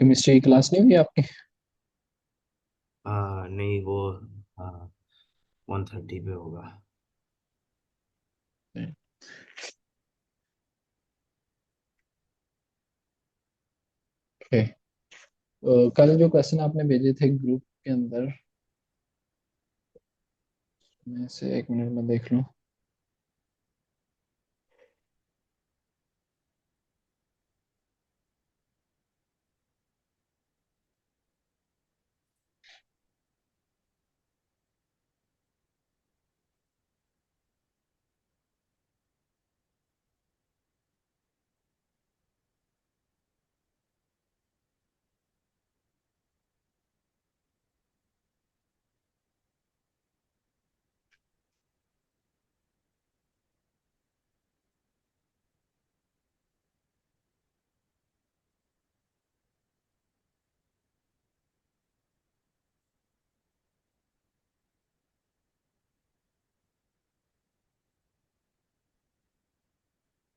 Chemistry class नहीं हुई आपकी? नहीं वो 1:30 पे होगा। ओके। कल जो क्वेश्चन आपने भेजे थे ग्रुप के अंदर, मैं से एक मिनट में देख लूँ।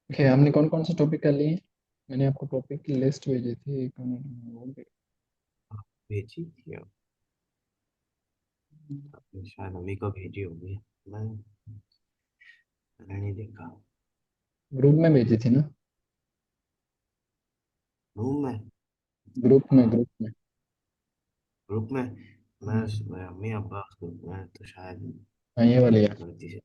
ओके, हमने कौन कौन से टॉपिक कर लिए? मैंने आपको टॉपिक की लिस्ट भेजी थी, एक मिनट में वो भेजी थी आपने, शायद अम्मी को भेजी होगी। मैं मैंने नहीं देखा। ग्रुप में भेजी थी ना? रूम में। ग्रुप में, हाँ, ग्रुप में। ग्रुप में। हम्म, मैं अम्मी अब्बा उस ग्रुप में तो शायद हाँ ये वाली है। गलती से।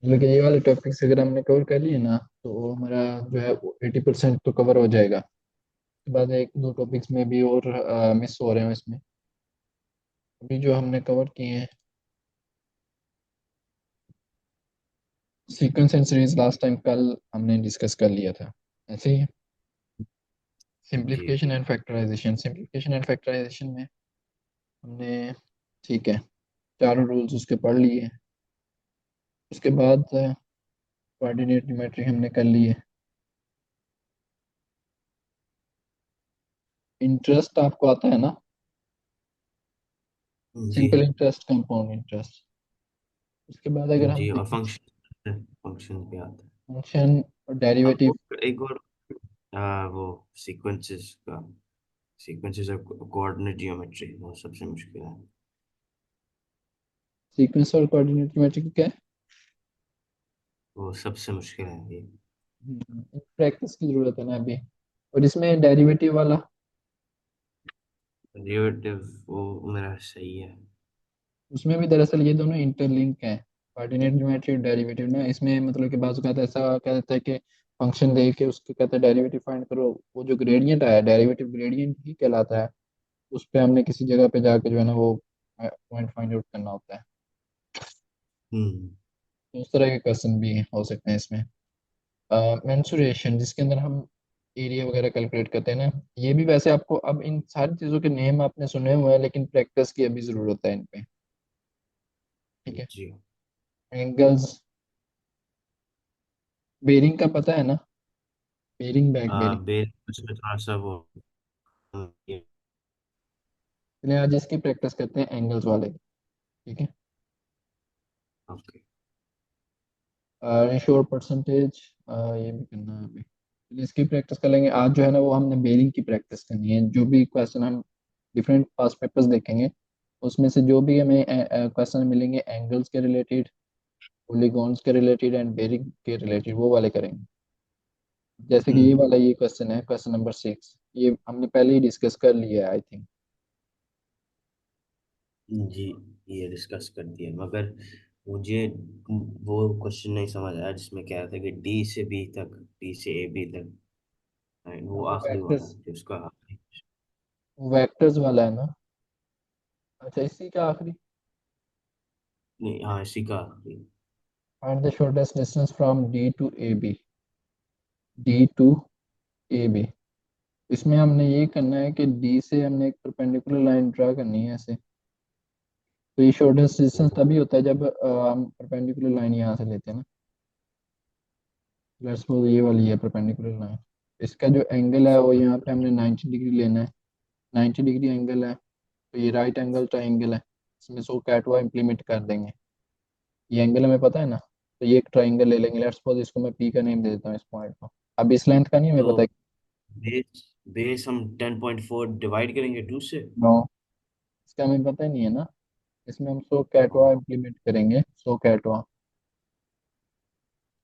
मतलब कि ये वाले टॉपिक्स अगर हमने कवर कर लिए ना, तो वो हमारा जो है 80% तो कवर हो जाएगा। उसके बाद एक दो टॉपिक्स में भी और मिस हो रहे हैं इसमें। अभी जो हमने कवर किए हैं, sequence and series last time कल हमने डिस्कस कर लिया था, ऐसे ही। जी सिंप्लीफिकेशन जी। And factorisation, simplification and factorisation में हमने, ठीक है, चारों रूल्स उसके पढ़ लिए। उसके बाद कोऑर्डिनेट ज्योमेट्री हमने कर ली है। इंटरेस्ट आपको आता है ना? जी सिंपल इंटरेस्ट, कंपाउंड इंटरेस्ट। उसके बाद अगर हम जी। और देखें, फंक्शन फंक्शन पे आता है। फंक्शन और अब डेरिवेटिव। वो एक और वो सीक्वेंसेस का, सीक्वेंसेस ऑफ कोऑर्डिनेट जियोमेट्री वो सबसे मुश्किल है। सीक्वेंस और कोऑर्डिनेट ज्योमेट्री क्या है? वो सबसे मुश्किल है ये। प्रैक्टिस की जरूरत है ना अभी। और इसमें डेरिवेटिव वाला, डेरिवेटिव वो मेरा सही है। उसमें भी दरअसल ये दोनों इंटरलिंक हैं। कोऑर्डिनेट ज्योमेट्री और डेरिवेटिव ना, इसमें मतलब कि बाजू कहता है, ऐसा कहता है कि फंक्शन दे के उसके कहता है डेरिवेटिव फाइंड करो। वो जो ग्रेडियंट आया, डेरिवेटिव ग्रेडियंट ही कहलाता है। उस पे हमने किसी जगह पे जाके जो है ना वो पॉइंट फाइंड आउट करना होता है। हम्म। तो उस तरह के क्वेश्चन भी हो सकते हैं इसमें। मेंसुरेशन, जिसके अंदर हम एरिया वगैरह कैलकुलेट करते हैं ना, ये भी वैसे आपको, अब इन सारी चीज़ों के नेम आपने सुने हुए हैं, लेकिन प्रैक्टिस की अभी ज़रूरत है इन पे। ठीक है। जी। एंगल्स, बेरिंग का पता है ना? Bearing, back bearing. बेल उसमें थोड़ा सा वो चलिए आज इसकी प्रैक्टिस करते हैं, एंगल्स वाले। ठीक है। ओके। रेशियो और परसेंटेज, ये भी करना है अभी। चलिए इसकी प्रैक्टिस कर लेंगे आज। जो है ना वो हमने बेरिंग की प्रैक्टिस करनी है। जो भी क्वेश्चन हम डिफरेंट पास्ट पेपर्स देखेंगे, उसमें से जो भी हमें क्वेश्चन मिलेंगे एंगल्स के रिलेटेड, पॉलीगॉन्स के रिलेटेड एंड बेरिंग के रिलेटेड, वो वाले करेंगे। जैसे कि ये हम्म। वाला, ये क्वेश्चन है क्वेश्चन नंबर 6, ये हमने पहले ही डिस्कस कर लिया है आई थिंक। जी, ये डिस्कस कर दिया मगर मुझे वो क्वेश्चन नहीं समझ आया जिसमें कह रहा था कि डी से बी तक, डी से ए बी तक। वो वो आखिरी वाला वेक्टर्स, जो उसका आखिरी। वेक्टर्स वाला है ना? अच्छा, इसी का आखिरी। नहीं, हाँ इसी का आखिरी। Find the shortest distance from D to A B, D to A B. इसमें हमने ये करना है कि डी से हमने एक परपेंडिकुलर लाइन ड्रा करनी है ऐसे। तो ये शॉर्टेस्ट डिस्टेंस हम्म। तभी होता है जब हम परपेंडिकुलर लाइन यहाँ से लेते हैं ना। लेट्स सपोज ये वाली है परपेंडिकुलर लाइन। इसका जो एंगल है वो यहाँ पे हमने 90 डिग्री लेना है। 90 डिग्री एंगल है, तो ये राइट एंगल ट्राइंगल है। इसमें सो कैट वाई इम्प्लीमेंट कर देंगे। ये एंगल हमें पता है ना, तो ये एक ट्राइंगल ले लेंगे। लेट्स सपोज इसको मैं पी का नेम दे देता हूँ इस पॉइंट को। अब इस लेंथ का नहीं हमें तो पता है। बेस बेस हम 10.4 डिवाइड करेंगे 2 से। नो, इसका हमें पता ही नहीं है ना। इसमें हम सो कैटवा हाँ इम्प्लीमेंट करेंगे, सो कैटवा।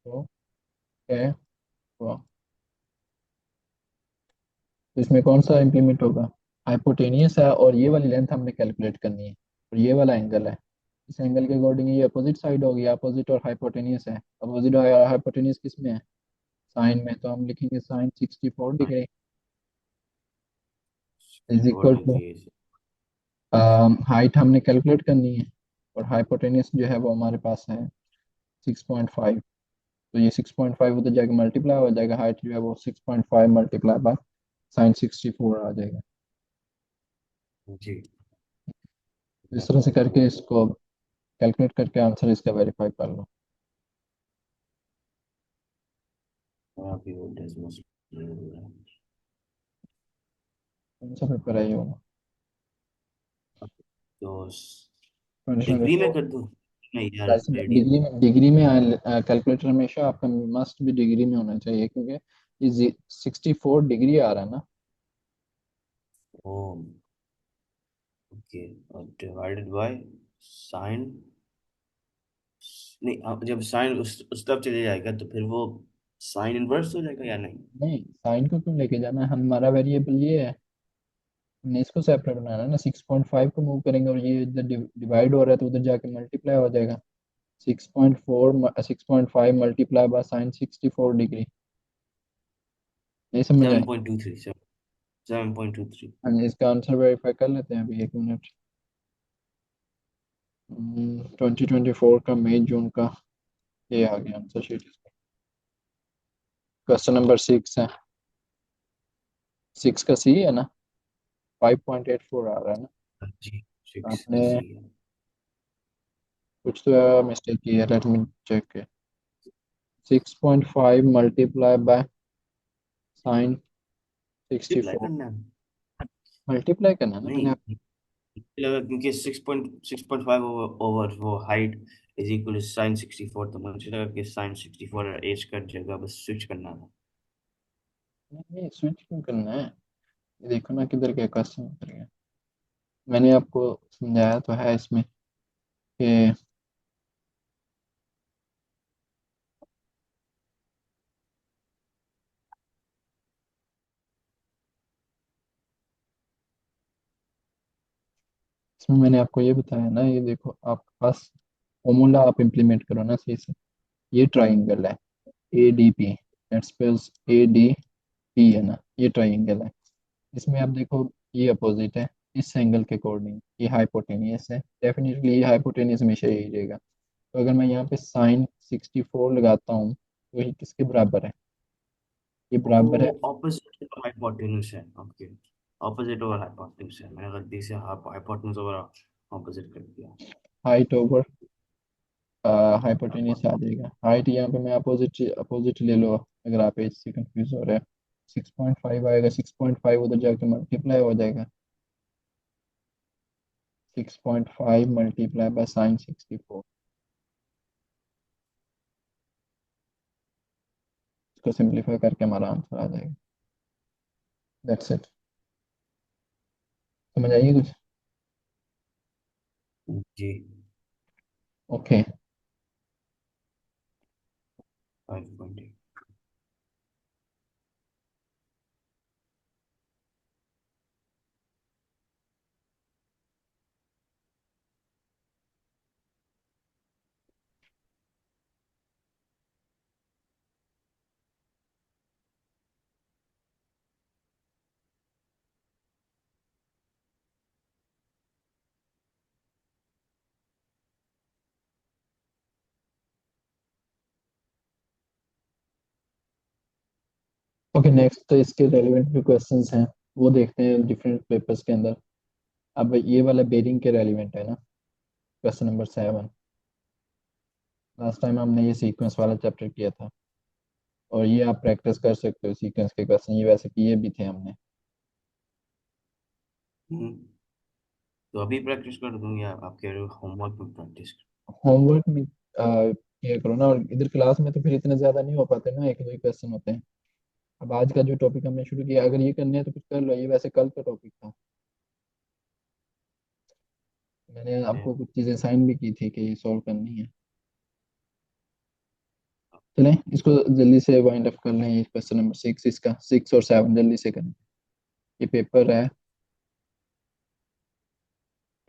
सो कैटवा, तो इसमें कौन सा इम्प्लीमेंट होगा? हाइपोटेनियस है, और ये वाली लेंथ हमने कैलकुलेट करनी है, और ये वाला एंगल है। इस एंगल के अकॉर्डिंग ये अपोजिट साइड होगी, अपोजिट और हाइपोटेनियस है। अपोजिट और हाइपोटेनियस किस में है? साइन में, तो हम लिखेंगे sine 64 degree is 4 equal to, degree से। हाइट हमने कैलकुलेट करनी है, और हाइपोटेनियस जो है वो हमारे पास है 6.5। तो ये 6.5 उधर जाके मल्टीप्लाई हो जाएगा, हाइट जो है वो 6.5 मल्टीप्लाई बाय साइन 64 आ जाएगा। जी। तो इस तरह से करके इसको कैलकुलेट करके आंसर इसका वेरीफाई कर लो। और अभी वो डेसिमल हो रहा है। कौन सा पेपर है ये वाला? तो ट्वेंटी ट्वेंटी डिग्री में फोर कर दूं? नहीं यार, वैसे रेडियन। डिग्री में कैलकुलेटर हमेशा आपका मस्ट भी डिग्री में होना चाहिए, क्योंकि ये 64 डिग्री आ रहा है ना। ओ, ओके। और डिवाइडेड बाय साइन। नहीं, अब जब साइन उस तरफ चले जाएगा तो फिर वो साइन इनवर्स हो जाएगा या नहीं? नहीं, साइन को क्यों लेके जाना है? हमारा वेरिएबल ये है, हमने इसको सेपरेट बनाना है ना। 6.5 को मूव करेंगे, और ये इधर डिवाइड हो रहा है तो उधर जाके मल्टीप्लाई हो जाएगा। 6.5 मल्टीप्लाई बाय साइन 64 डिग्री। नहीं समझ सेवन आए? Point two three 7.23। हम इसका आंसर वेरीफाई कर लेते हैं अभी, एक मिनट। 2024 का मई जून का ये आ गया आंसर शीट इसका। क्वेश्चन नंबर 6 है। 6 का सी है ना? 5.84 आ रहा है ना? जी, 6 का आपने सी है। कुछ तो मिस्टेक की है, let me check. 6.5 multiply by sine sixty multiply four करना है? मल्टीप्लाई करना है ना नहीं, पहले। मुझे लगा क्योंकि 6.5 ओवर वो height is equal to sine 64, तो मुझे लगा कि साइन 64 एज कट जाएगा, बस स्विच करना था। नहीं, स्विच क्यों करना है? ये देखो ना किधर गया क्वेश्चन, उधर गया। मैंने आपको समझाया तो है इसमें कि इसमें मैंने आपको ये बताया ना, ये देखो आपके पास फॉर्मूला आप इम्प्लीमेंट करो ना सही से। ये ट्राइंगल है A D P, let's suppose A D P है ना, ये ट्राइंगल है। इसमें आप देखो, ये अपोजिट है इस एंगल के अकॉर्डिंग, ये हाइपोटेनियस है, डेफिनेटली ये हाइपोटेनियस हमेशा यही रहेगा। तो अगर मैं यहाँ पे साइन 64 लगाता हूँ तो ये किसके बराबर है? ये बराबर है, वो ऑपोजिट हाइपोटेन्यूस है, ओके। ऑपोजिट ओवर हाइपोटेन्यूस है, मैंने गलती से हाइपोटेन्यूस ओवर ऑपोजिट कर दिया। हाइट ओवर हाइपोटेनियस आ जाएगा। हाइट यहाँ पे मैं अपोजिट अपोजिट ले लो, अगर आप इससे कंफ्यूज हो रहे हैं। 6.5 आएगा, 6.5 उधर जाके मल्टीप्लाई हो जाएगा। 6.5 मल्टीप्लाई बाय साइन 64, इसको सिंप्लीफाई करके हमारा आंसर आ जाएगा। That's it. समझ आइए कुछ? जी। ओके। 5.8। ओके, नेक्स्ट तो इसके रेलिवेंट भी क्वेश्चंस हैं, वो देखते हैं डिफरेंट पेपर्स के अंदर। अब ये वाला बेरिंग के रेलिवेंट है ना, क्वेश्चन नंबर 7। लास्ट टाइम हमने ये सीक्वेंस वाला चैप्टर किया था, और ये आप प्रैक्टिस कर सकते हो सीक्वेंस के क्वेश्चन, ये वैसे किए भी थे हमने। हम्म, तो अभी प्रैक्टिस कर दूं या आप कह रहे हो होमवर्क में प्रैक्टिस कर? होमवर्क में किया करो ना, और इधर क्लास में तो फिर इतने ज्यादा नहीं हो पाते ना, एक दो ही क्वेश्चन होते हैं। अब आज का जो टॉपिक हमने शुरू किया, अगर ये करने हैं तो कुछ कर लो, ये वैसे कल का टॉपिक था। मैंने है। आपको कुछ चीज़ें साइन भी की थी कि ये सॉल्व करनी है। चलें इसको जल्दी से वाइंड अप कर लें, ये क्वेश्चन नंबर 6, इसका 6 और 7 जल्दी से करें। ये पेपर है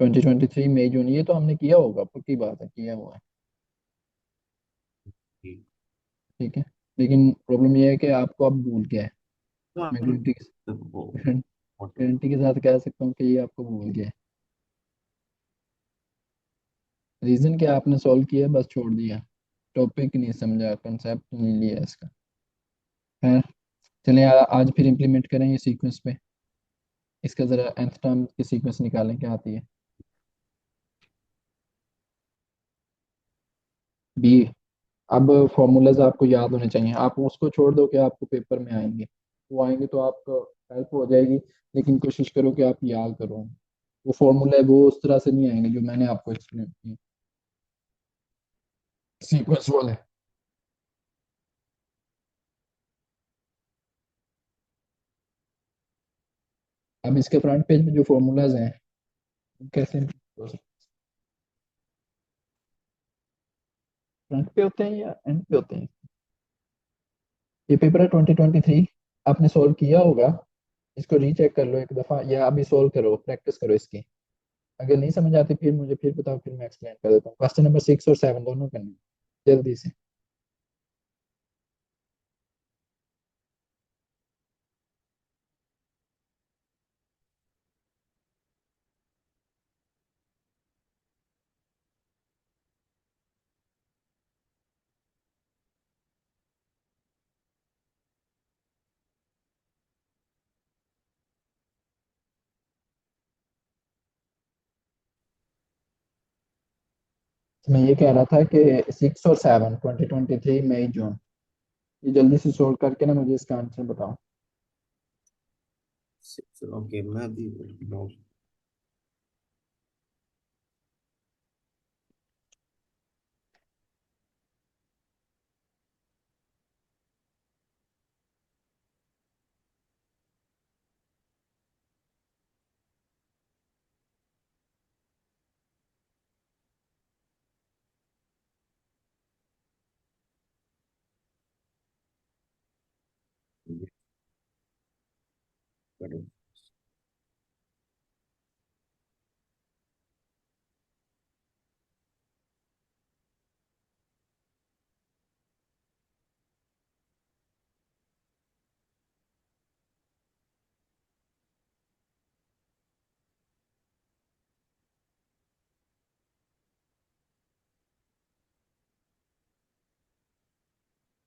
2023 मई जून, ये तो हमने किया होगा, पक्की बात है किया हुआ है। ठीक। ठीक है, लेकिन प्रॉब्लम ये है कि आपको अब भूल गया है। तो मैं हम गारंटी तो वो गारंटी के साथ कह सकता हूँ कि ये आपको भूल गया है। रीजन क्या, आपने सॉल्व किया बस छोड़ दिया, टॉपिक नहीं समझा, कंसेप्ट नहीं लिया इसका। है, चलिए आज फिर इम्प्लीमेंट करें ये सीक्वेंस पे। इसका ज़रा nth टर्म की सीक्वेंस निकालें, क्या आती है। बी। अब फॉर्मूलाज आपको याद होने चाहिए, आप उसको छोड़ दो कि आपको पेपर में आएंगे, वो आएंगे तो आपको हेल्प हो जाएगी, लेकिन कोशिश करो कि आप याद करो। वो फॉर्मूला है वो उस तरह से नहीं आएंगे जो मैंने आपको एक्सप्लेन किए, सीक्वेंस वाले। अब इसके फ्रंट पेज में जो फॉर्मूलाज हैं वो कैसे फ्रंट पे होते हैं या एंड पे होते हैं। ये पेपर है 2023, आपने सॉल्व किया होगा, इसको रीचेक कर लो एक दफ़ा, या अभी सॉल्व करो, प्रैक्टिस करो इसकी। अगर नहीं समझ आती फिर मुझे फिर बताओ, फिर मैं एक्सप्लेन कर देता हूँ। क्वेश्चन नंबर 6 और 7 दोनों करने हैं, जल्दी से। तो मैं ये कह रहा था कि 6 और 7 2023 मई जून, ये जल्दी से सॉल्व करके ना मुझे इसका आंसर बताओ। ओके, मैं भी बोल। करो।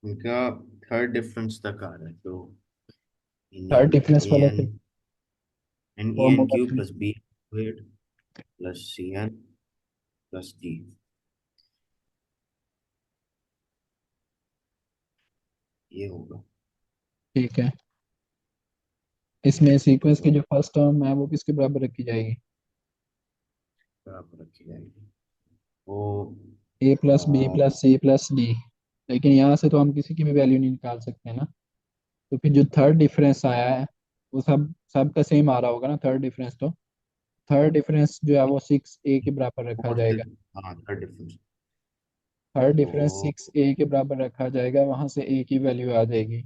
इनका थर्ड डिफरेंस तक आ रहा है, तो इन थर्ड डिफरेंस ए वाला एन फिर N A N formula Q plus B squared plus C N plus D, ये होगा। ठीक है, इसमें सीक्वेंस की जो फर्स्ट टर्म है वो किसके बराबर रखी जाएगी। बराबर रखी जाएगी वो। ए प्लस बी आ, प्लस सी प्लस डी, लेकिन यहाँ से तो हम किसी की भी वैल्यू नहीं निकाल सकते ना। तो फिर जो थर्ड डिफरेंस आया है वो सब सबका सेम आ रहा होगा ना, थर्ड डिफरेंस तो। थर्ड डिफरेंस जो है वो 6 ए के बराबर रखा फोर्थ, जाएगा। हाँ थर्ड डिफरेंस। थर्ड डिफरेंस तो 6 ए के बराबर रखा जाएगा, वहां से ए की वैल्यू आ जाएगी।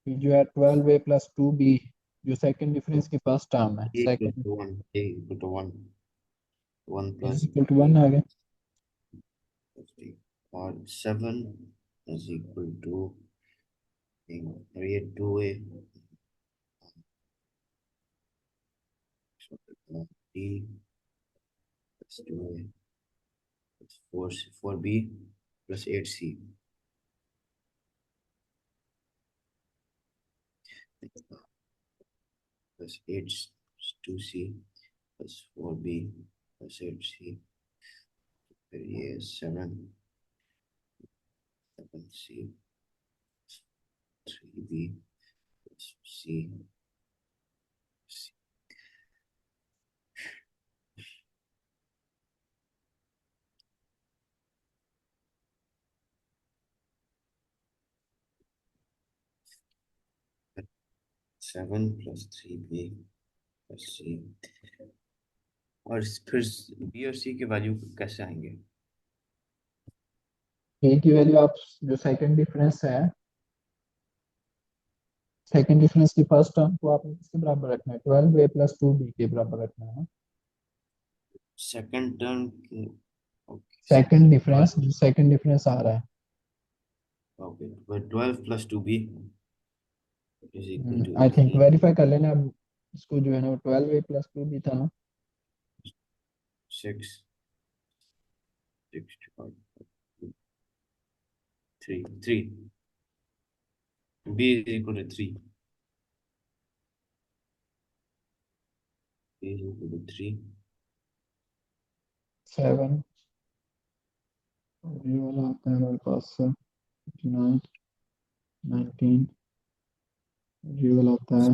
फिर जो है 12 ए प्लस 2 बी, जो सेकंड डिफरेंस की फर्स्ट टर्म है, a equal second to one, a equal to one, one is plus equal to b 1 आ गया। प्लस डी, और सेवन इज इक्वल टू, और ये two a d plus two a plus four, four b plus eight c plus eight two c plus four b plus eight c, फिर ये seven, seven सी, three B plus C, 7 + 3b + c। और फिर B और सी के value कैसे आएंगे? ए की value आप जो सेकंड डिफरेंस है, सेकंड डिफरेंस की फर्स्ट टर्म को आपने किसके बराबर रखना है, 12a + 2b के बराबर रखना है। सेकंड टर्म की। ओके। Second difference, 12। जो सेकंड डिफरेंस आ रहा है। Okay, 12 + 2b is equal to I think 3। Verify कर लेना अब। इसको जो है ना, 12a + 2b था ना। 6 6 3 3 b is equal to 3। b is equal to 3। 7, ये वाला आता है हमारे पास से 9, 19, ये वाला आता है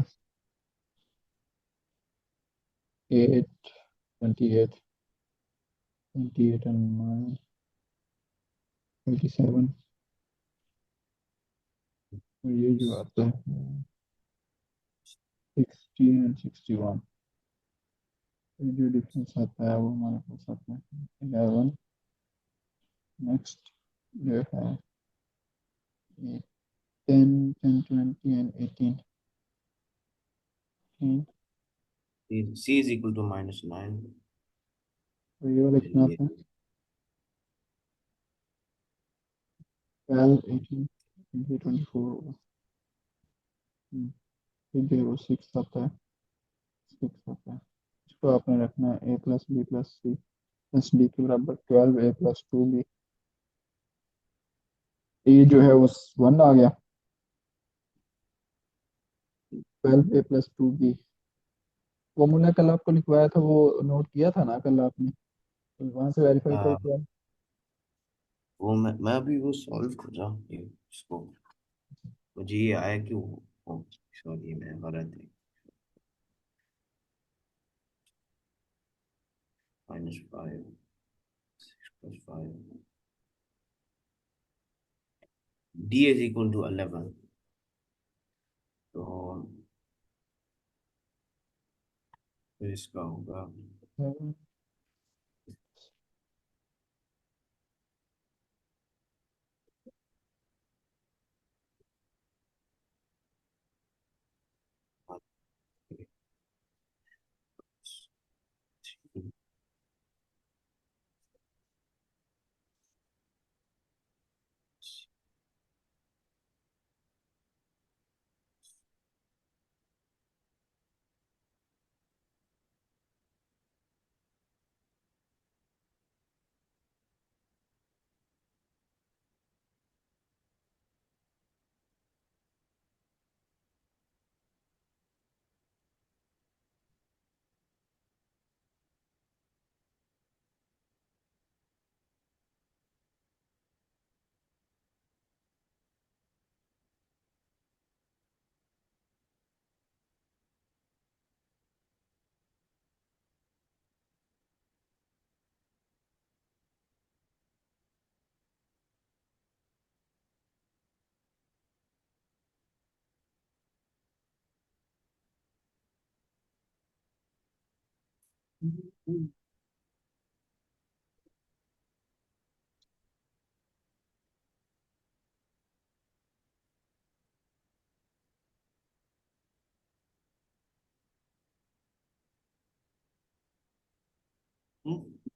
8, 28, 28 एंड 9, 27, और ये जो आता है 60 एंड 61। ये जो डिफरेंस आता है वो हमारे पास आता है 11। नेक्स्ट जो है 10, 10, 20 and 18। c is equal to -9। तो ये वाला फिर कितना ये आता है, 12, 18, 24 होगा। फिर जो है वो 6 आता है, 6 आता है। इसको आपने रखना है a + b + c + d के बराबर 12a + 2b। ए जो है वो 1 आ गया, 12a + 2b। वो मैंने कल आपको लिखवाया था, वो नोट किया था ना कल आपने, तो वहां से वेरीफाई आ, करके वो मैं अभी वो सॉल्व कर रहा हूँ इसको। मुझे ये आया कि वो सॉरी मैं गलत है। -5 +5 d इज इक्वल टू 11। तो फिर इसका होगा आप।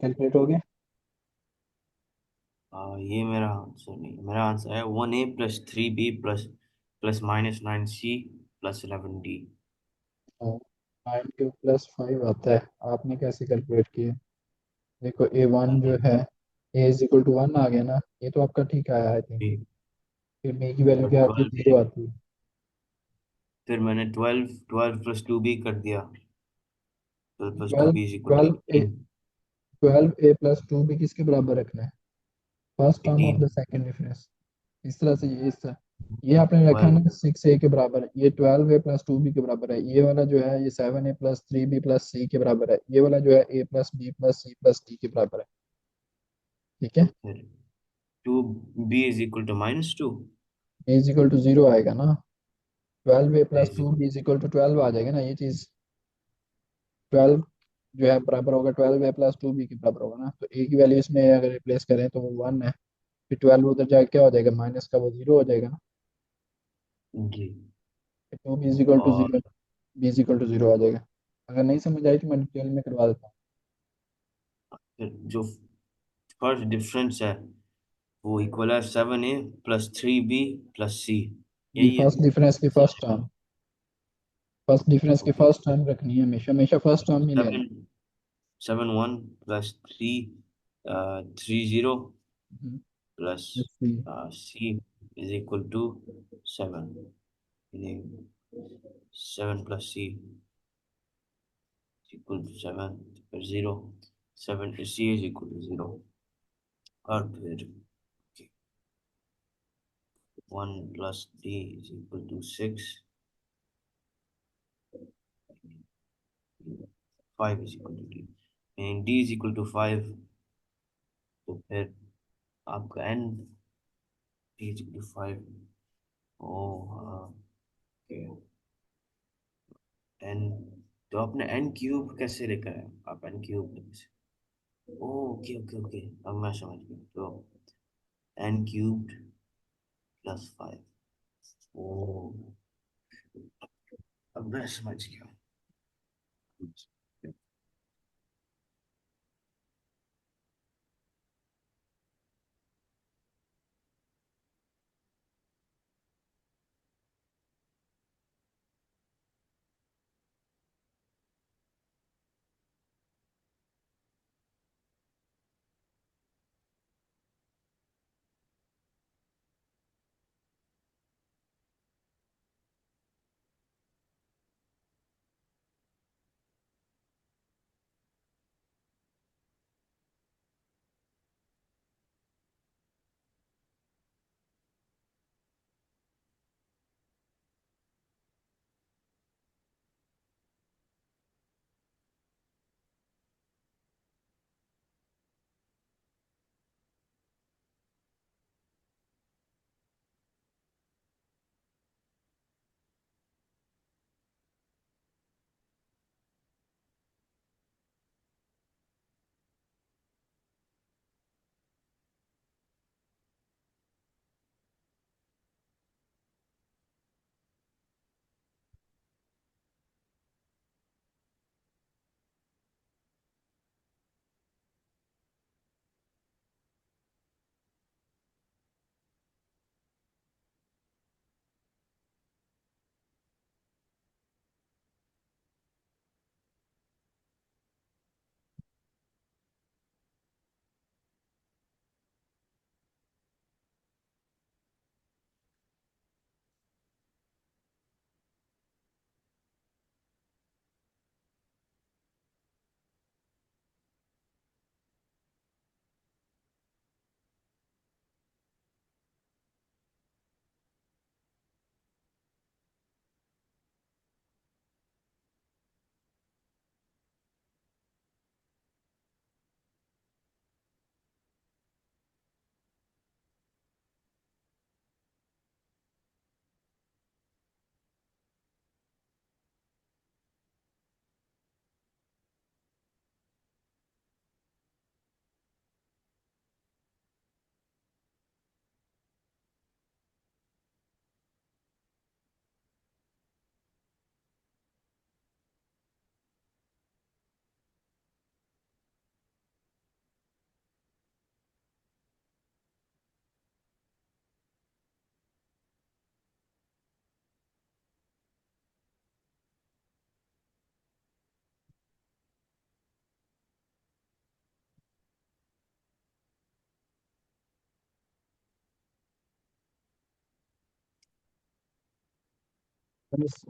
कैलकुलेट हो गया। ये मेरा आंसर नहीं, मेरा आंसर है 1a + 3b plus -9c +11d। 9 के +5 आता है। आपने कैसे कैलकुलेट किया? देखो A1 जो है, a = 1 आ गया ना, ये तो आपका ठीक आया आई थिंक। फिर b की वैल्यू और क्या आती है, 12 जीरो आती है। फिर मैंने 12 + 2b कर दिया। 12 + 12, 2b is equal to 12 18। 12a + 2b किसके बराबर रखना है, first term of 18। The second difference. इस तरह से ये इस तरह, ये आपने रखा 12। ना 6a के बराबर है, ये 12a + 2b के बराबर है, ये वाला जो है ये 7a + 3b + c के बराबर है, ये वाला जो है a + b + c + d के बराबर है। ठीक है। तो फिर 2b is equal to -2। a = 0 आएगा ना। 12 a plus is 2 b is equal to 12 आ जाएगा ना ये चीज। 12 जो है बराबर होगा 12 ए प्लस 2 बी के बराबर होगा ना, तो ए की वैल्यू इसमें अगर रिप्लेस करें तो वो 1 है। फिर 12 उधर जाके क्या हो जाएगा, माइनस का वो 0 हो जाएगा ना। जी। 2 बी इज इक्वल टू और 0, बी इज इक्वल टू 0 आ जाएगा। अगर नहीं समझ आई तो मैं डिटेल में करवा देता फिर जो फर्स्ट डिफरेंस है वो इक्वल है 7a + 3b + c, हूँ। ये यही है। फर्स्ट डिफरेंस की फर्स्ट टर्म, फर्स्ट डिफरेंस की ओके। फर्स्ट टर्म रखनी है, हमेशा हमेशा फर्स्ट टर्म ही लेना। 7 7 1 + 3 30 plus let's see. c is equal to 7, meaning 7 plus c is equal to 7, फिर 0, 7 c is equal to 0, और फिर 1 plus d is equal to 6, 5 is equal to d, meaning d is equal to 5, तो फिर आपका n d is equal to 5। ओ हाँ, okay. n, तो आपने n cube कैसे लेकर आए, आप n क्यूब कैसे, ओके ओके ओके, अब मैं समझ गया। तो n³ + 5, ओ, अब मैं समझ गया।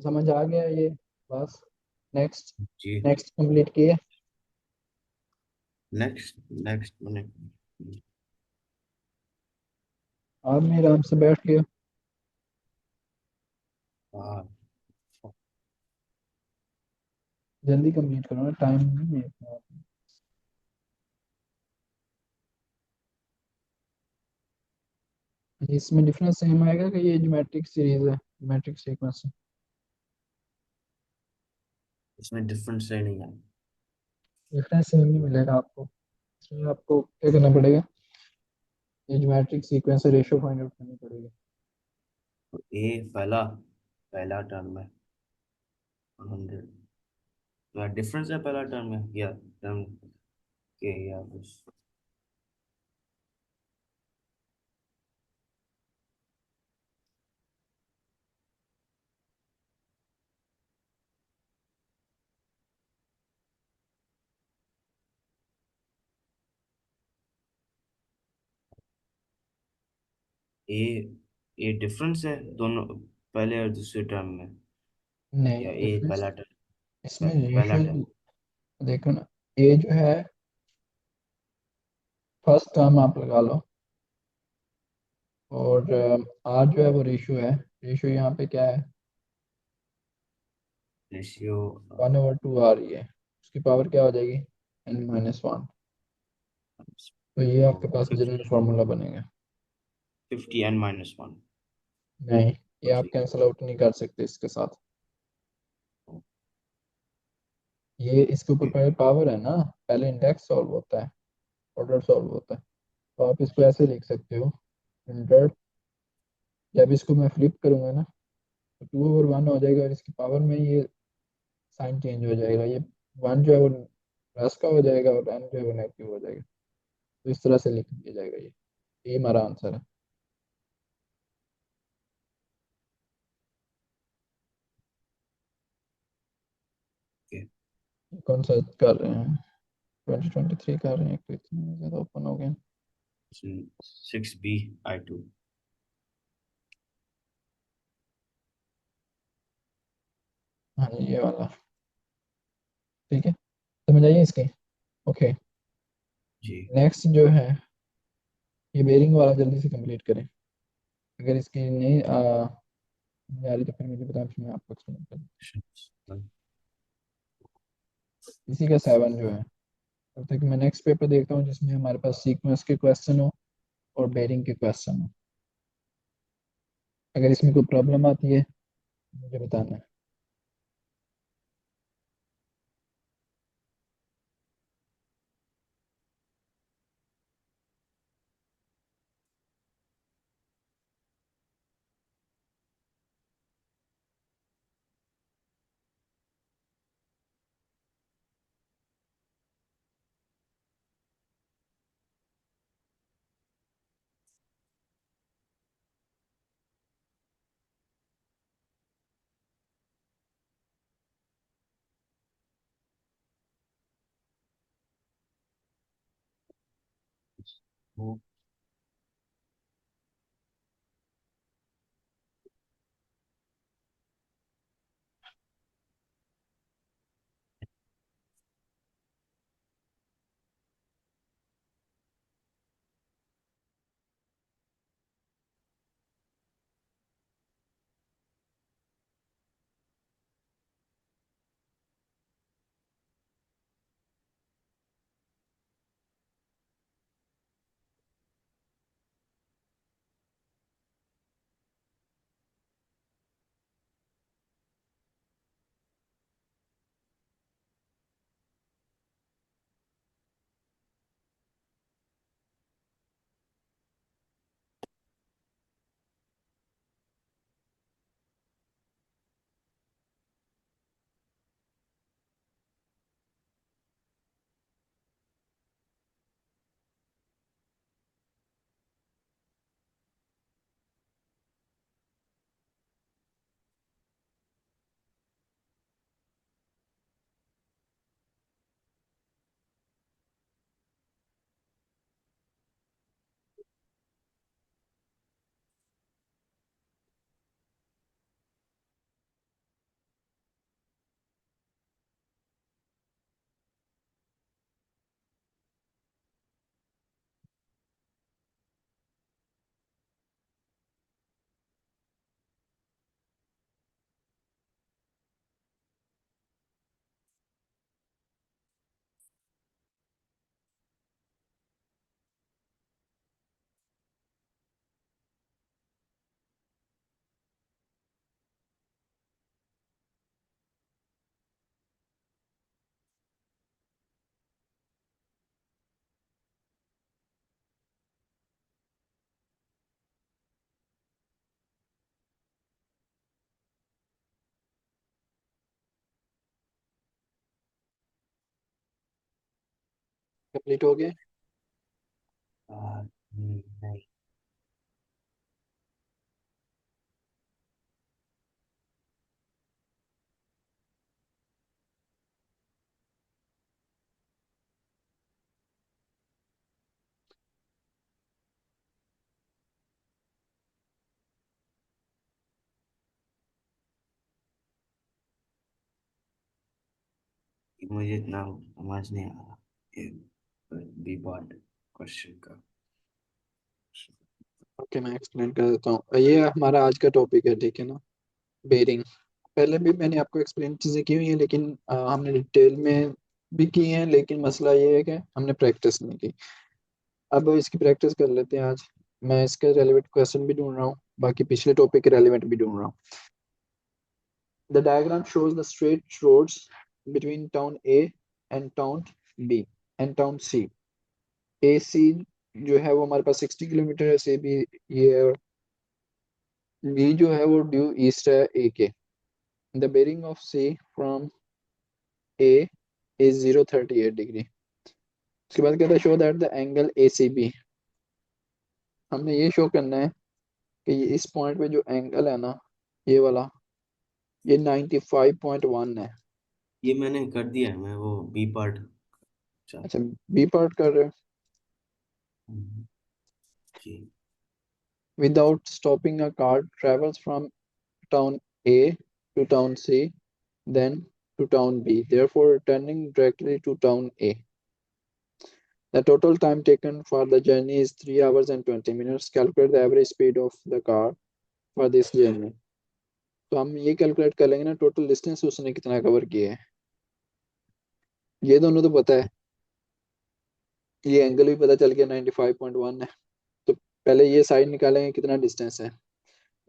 समझ आ गया ये, बस। नेक्स्ट, जी। नेक्स्ट कंप्लीट किए। नेक्स्ट, नेक्स्ट मैंने, आप भी आराम से बैठ गए। हाँ। जल्दी कंप्लीट करो ना, टाइम नहीं है। इसमें डिफरेंस सेम आएगा कि ये ज्योमेट्रिक सीरीज है, ज्योमेट्रिक सीक्वेंस है। इसमें डिफरेंस है नहीं है। डिफरेंस सेम ही मिलेगा आपको। इसमें आपको क्या करना पड़ेगा, ये ज्योमेट्रिक सीक्वेंस से रेशियो फाइंड आउट करनी पड़ेगी। तो ए पहला पहला टर्म है 100, तो डिफरेंस है पहला टर्म है या टर्म के या बस। ए ए डिफरेंस है दोनों पहले और दूसरे टर्म में, नहीं या ए डिफरेंस, पहला इसमें टर्म पहला टर्म। रेशियो देखो ना, ए जो है फर्स्ट टर्म आप लगा लो, और आर जो है वो रेशियो है। रेशियो यहाँ पे क्या है, रेशियो 1/2 आ रही है, उसकी पावर क्या हो जाएगी, n-1। तो ये तो आपके पास जनरल 50, फार्मूला बनेगा। 50n-1। नहीं, ये तो आप ठीक है। कैंसिल आउट नहीं कर सकते इसके साथ। ये इसके ऊपर पहले पावर है ना, पहले इंडेक्स सॉल्व होता है, ऑर्डर सॉल्व होता है। तो आप इसको ऐसे लिख सकते हो, 100, जब इसको मैं फ्लिप करूंगा ना तो 2/1 हो जाएगा, और इसकी पावर में ये साइन चेंज हो जाएगा, ये 1 जो है वो प्लस का हो जाएगा और n जो है वो नेगेटिव हो जाएगा। तो इस तरह से लिख दिया जाएगा ये हमारा आंसर है। ये कौन सा कर रहे हैं, 2023 कर रहे हैं, तो इतना ज़्यादा ओपन हो गया। 6B/2। हाँ जी, ये वाला ठीक है, समझ आइए इसकी। ओके, जी। नेक्स्ट जो है, ये बेरिंग वाला जल्दी से कंप्लीट करें। अगर इसकी नहीं नहीं आ रही तो फिर मुझे बताएं, फिर मैं आपको एक्सप्लेन कर दूँ। इसी का 7 जो है, तब तक मैं नेक्स्ट पेपर देखता हूँ जिसमें हमारे पास सीक्वेंस के क्वेश्चन हो और बेरिंग के क्वेश्चन हो। अगर इसमें कोई प्रॉब्लम आती है मुझे बताना है। वो कंप्लीट हो गए? नहीं। मुझे इतना समझ नहीं आ रहा ये बी पार्ट क्वेश्चन का। ओके, मैं एक्सप्लेन कर देता हूँ। ये हमारा आज का टॉपिक है, ठीक है ना? बेरिंग। पहले भी मैंने आपको एक्सप्लेन चीज़ें की हुई हैं, लेकिन हमने डिटेल में भी की हैं, लेकिन मसला ये है कि हमने प्रैक्टिस नहीं की। अब इसकी प्रैक्टिस कर लेते हैं आज। मैं इसके रेलिवेंट क्वेश्चन भी ढूंढ रहा हूँ, बाकी पिछले टॉपिक के रेलिवेंट भी ढूंढ रहा हूँ। The diagram shows the straight roads between town A and town B and town C. A C जो है वो हमारे पास 60 किलोमीटर है, से भी ये है। बी जो है वो ड्यू ईस्ट है ए के। The bearing of C from A is 038 degree. उसके बाद कहता है show that the angle A C B. हमने ये शो करना है कि ये इस पॉइंट पे जो एंगल है ना, ये वाला, ये 95.1 है। ये मैंने कर दिया है, मैं वो बी पार्ट। अच्छा। अच्छा, बी पार्ट कर रहे हो? जी। Without stopping a car travels from town A to town C then to town B, therefore returning directly to town A. The total time taken for the journey is 3 hours and 20 minutes. Calculate the average speed of the car for this journey. तो हम ये calculate कर लेंगे ना, total distance उसने कितना cover किया है। ये दोनों तो पता है, ये एंगल भी पता चल गया 95.1 है। तो पहले ये साइड निकालेंगे कितना डिस्टेंस है,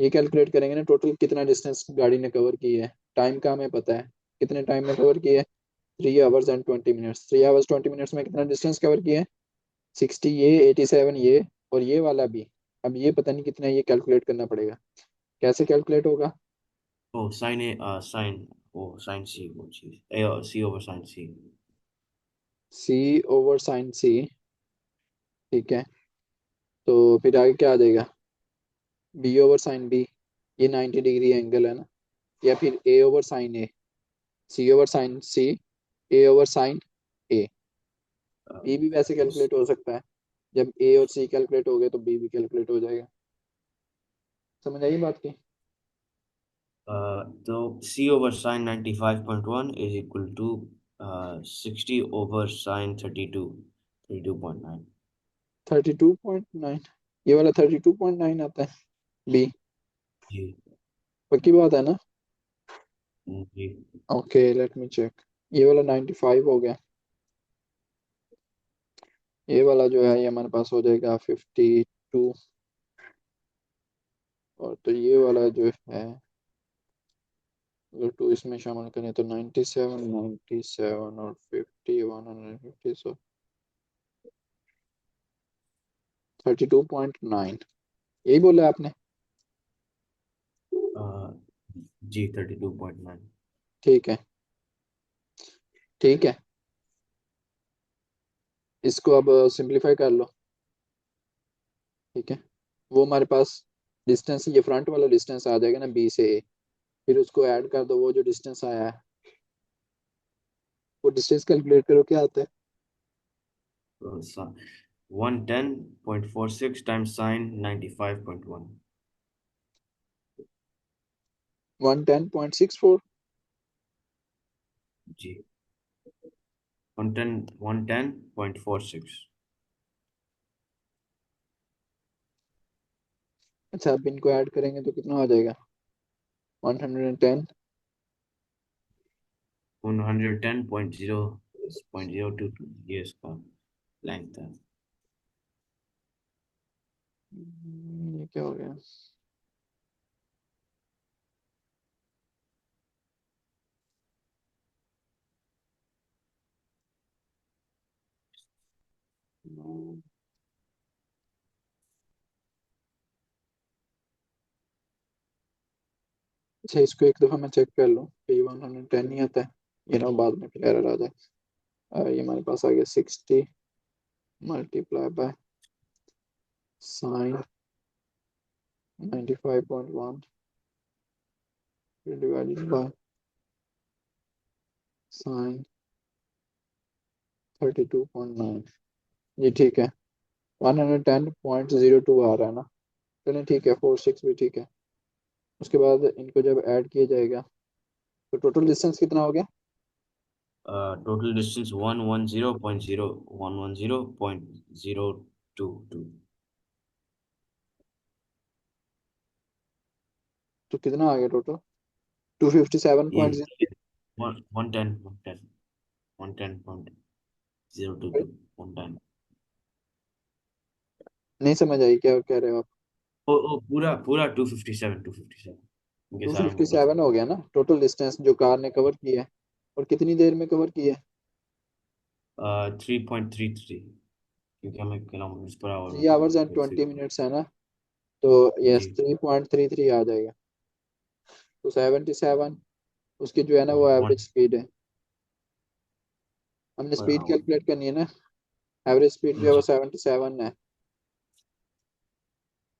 ये कैलकुलेट करेंगे ना, टोटल कितना डिस्टेंस गाड़ी ने कवर की है। टाइम का हमें पता है, कितने टाइम में कवर किया है, 3 hours and 20 minutes. 3 hours 20 minutes में कितना डिस्टेंस कवर किया है, 60, ये 87, ये और ये वाला भी। अब ये पता नहीं कितना है, ये कैलकुलेट करना पड़ेगा। कैसे कैलकुलेट होगा? ओ साइन ए साइन, ओ साइन सी, वो चीज ए सी ओवर साइन सी। सी ओवर साइन सी। ठीक है, तो फिर आगे क्या आ जाएगा, बी ओवर साइन बी। ये 90 डिग्री एंगल है ना, या फिर ए ओवर साइन ए, सी ओवर साइन सी, ए ओवर साइन ए। बी भी वैसे कैलकुलेट हो सकता है, जब ए और सी कैलकुलेट हो गए तो बी भी कैलकुलेट हो जाएगा। समझ आई बात की? तो c over sine 95.1 is equal to 60 over sine 32.9। 32.9? ये वाला 32.9 आता है, बी। जी। पक्की बात है ना? जी। Okay, let me check. ये वाला 95 हो गया, ये वाला जो है ये हमारे पास हो जाएगा 52। और तो ये वाला जो है, अगर टू इसमें शामिल करें तो 97, 97 और 50, 150, सो 32.9। यही बोला आपने? जी 32.9। ठीक है, ठीक है। इसको अब सिंप्लीफाई कर लो, ठीक है। वो हमारे पास डिस्टेंस, ये फ्रंट वाला डिस्टेंस आ जाएगा ना बी से ए, फिर उसको ऐड कर दो, वो जो डिस्टेंस आया है वो डिस्टेंस कैलकुलेट करो, क्या आता है। 110.46 टाइम्स साइन 95.1। 110.64। जी। 110.46। अच्छा, अब इनको ऐड करेंगे तो कितना हो जाएगा, 110। 110.0.02 ये इसका लेंथ है। ये क्या हो गया? अच्छा, इसको एक दफ़ा मैं चेक कर लूँ कि ये 110 नहीं आता है, ये ना बाद में फिर एरर आ जाए। ये हमारे पास आ गया 60। Multiply by sign 95.1 divided by sine 32.9। ये ठीक है। 110.02 आ रहा है ना। चलिए ठीक है, 46 भी ठीक है। उसके बाद इनको जब ऐड किया जाएगा तो टोटल डिस्टेंस कितना हो गया? टोटल डिस्टेंस 110.0 तो कितना आ गया टोटल? 257.0। ये 110.022 110। नहीं समझ आई क्या कह रहे हो आप? ओ पूरा पूरा 257 इनके सारों को प्लस 257 हो गया ना टोटल डिस्टेंस जो कार ने कवर किया है। और कितनी देर में कवर किया है? 3.33 क्योंकि हमें किलोमीटर पर आवर में 3 आवर्स एंड 20 मिनट्स है ना। तो यस जी 3.33 आ जाएगा। तो 77 उसकी जो है ना वो वन एवरेज स्पीड है। हमने पर स्पीड आवर कैलकुलेट करनी है ना। एवरेज स्पीड जो है वो जी 77 है।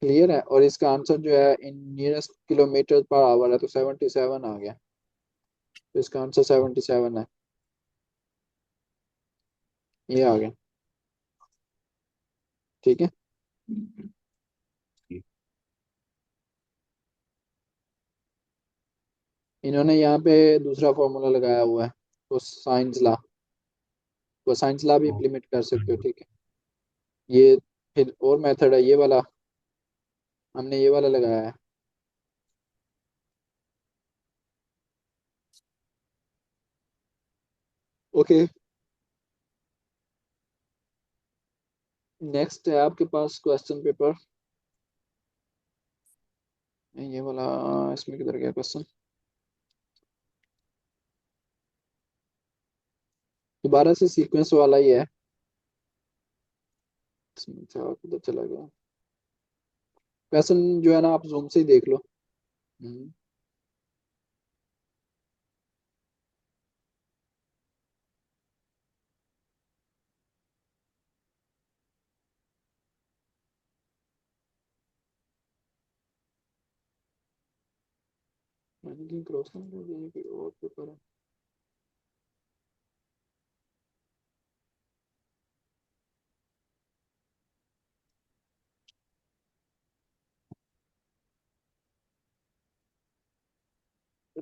क्लियर है। और इसका आंसर जो है इन नियरेस्ट किलोमीटर पर आवर है तो 77 आ गया। तो इसका आंसर 77 है। ये आ गया। ठीक है। इन्होंने यहाँ पे दूसरा फॉर्मूला लगाया हुआ है तो साइंस ला। तो साइंस ला भी इम्प्लीमेंट कर सकते हो। ठीक है। ये फिर और मेथड है ये वाला। हमने ये वाला लगाया है। ओके। नेक्स्ट है आपके पास क्वेश्चन पेपर। ये वाला। इसमें किधर गया क्वेश्चन? दोबारा से सीक्वेंस वाला ही है। इसमें था किधर चला गया? क्वेश्चन जो है ना आप जूम से ही देख लो। हम्म। मैंने कहीं क्रॉस नहीं कर दिया, ये कोई और पेपर है।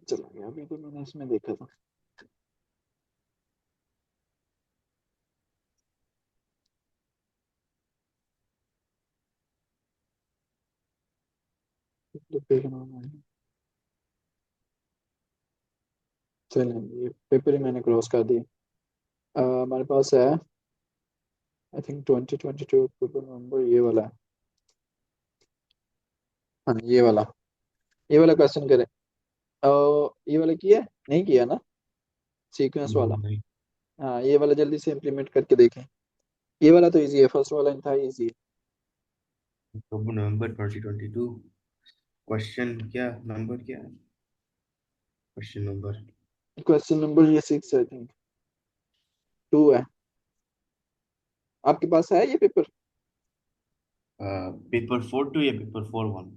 चला गया अभी तो मैंने इसमें देखा था। डिब्बे का नाम है। चलिए ये पेपर ही मैंने क्रॉस कर दिया। हमारे पास है आई थिंक 2022 अक्टूबर नवंबर ये वाला है। हाँ ये वाला क्वेश्चन करें। ये वाला किया है? नहीं किया ना। सीक्वेंस वाला। नहीं हाँ ये वाला जल्दी से इम्प्लीमेंट करके देखें। ये वाला तो इजी है, फर्स्ट वाला था इजी अक्टूबर नवंबर 2022 क्वेश्चन क्या नंबर क्या है क्वेश्चन नंबर है। क्वेश्चन नंबर ये 6 आई थिंक 2 है। आपके पास है ये पेपर? पेपर 4 2 या पेपर 4 1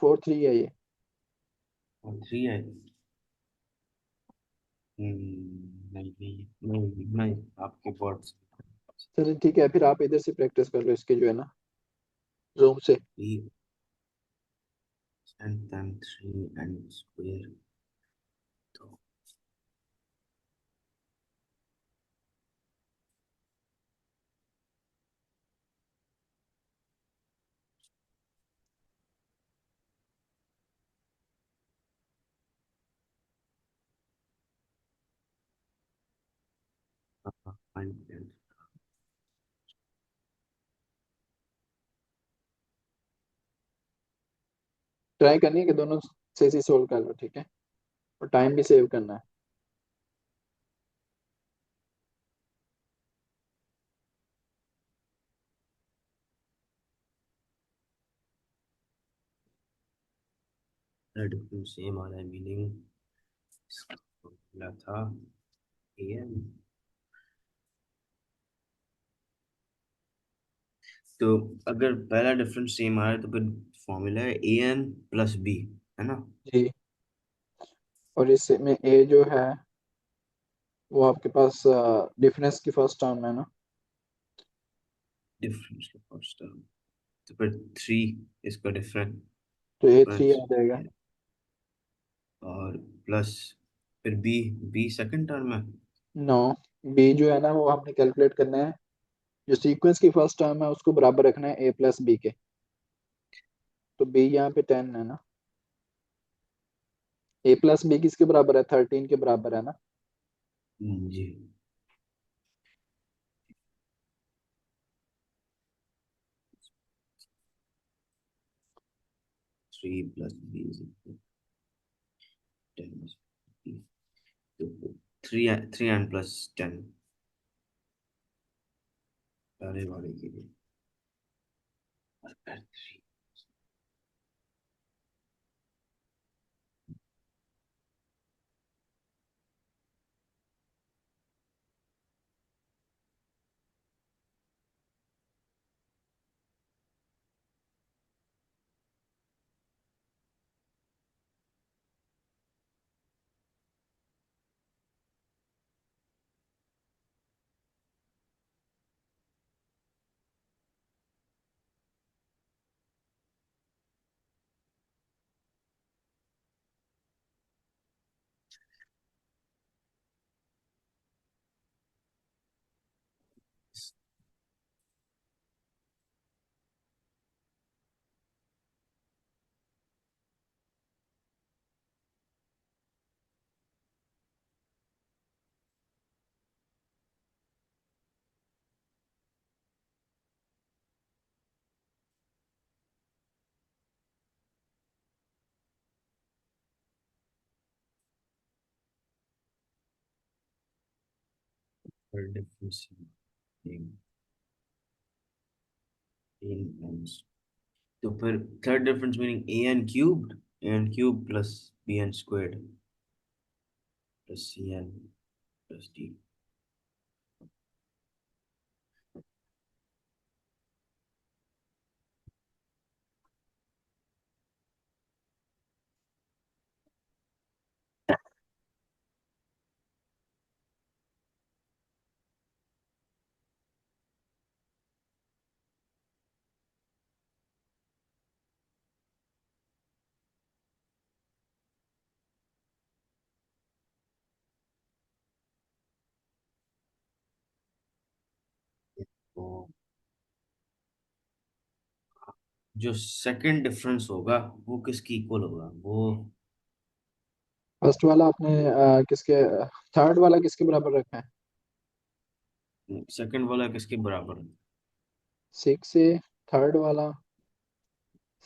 4 3 है ये। और 3 है नहीं नहीं नहीं नहीं आपके वर्ड्स चलिए ठीक है, फिर आप इधर से प्रैक्टिस कर लो इसके जो है ना रूम से। 3 and square तो and ट्राई करनी है कि दोनों से ही सोल्व कर लो। ठीक है। और टाइम भी सेव करना है। डिफरेंस सेम आ रहा है मीनिंग मिला था एम तो अगर पहला डिफरेंस सेम आ रहा है तो फिर फॉर्मूला है ए एन प्लस बी, है ना? जी। और इसमें ए जो है वो आपके पास डिफरेंस की फर्स्ट टर्म है ना। डिफरेंस का फर्स्ट टर्म, तो फिर थ्री इसका तो ए थ्री डिफरेंस, आ जाएगा। और प्लस फिर बी, बी सेकंड टर्म है। नो, बी जो है ना वो हमने कैलकुलेट करना है, जो सीक्वेंस की फर्स्ट टर्म है उसको बराबर रखना है ए प्लस बी के। तो बी यहाँ पे 10 है ना, ए प्लस बी किसके बराबर है, 13 के बराबर है ना। जी। Three plus b is equal 10, तो थ्री, थ्री एन प्लस 10 पहले वाले के लिए, और फिर three. Third difference in n, तो फिर third difference meaning a n cube plus b n squared plus C N plus d. तो जो सेकंड डिफरेंस होगा वो किसकी इक्वल होगा, वो फर्स्ट वाला आपने किसके, थर्ड वाला किसके बराबर रखा है। सेकंड वाला किसके बराबर है? 6 से थर्ड वाला,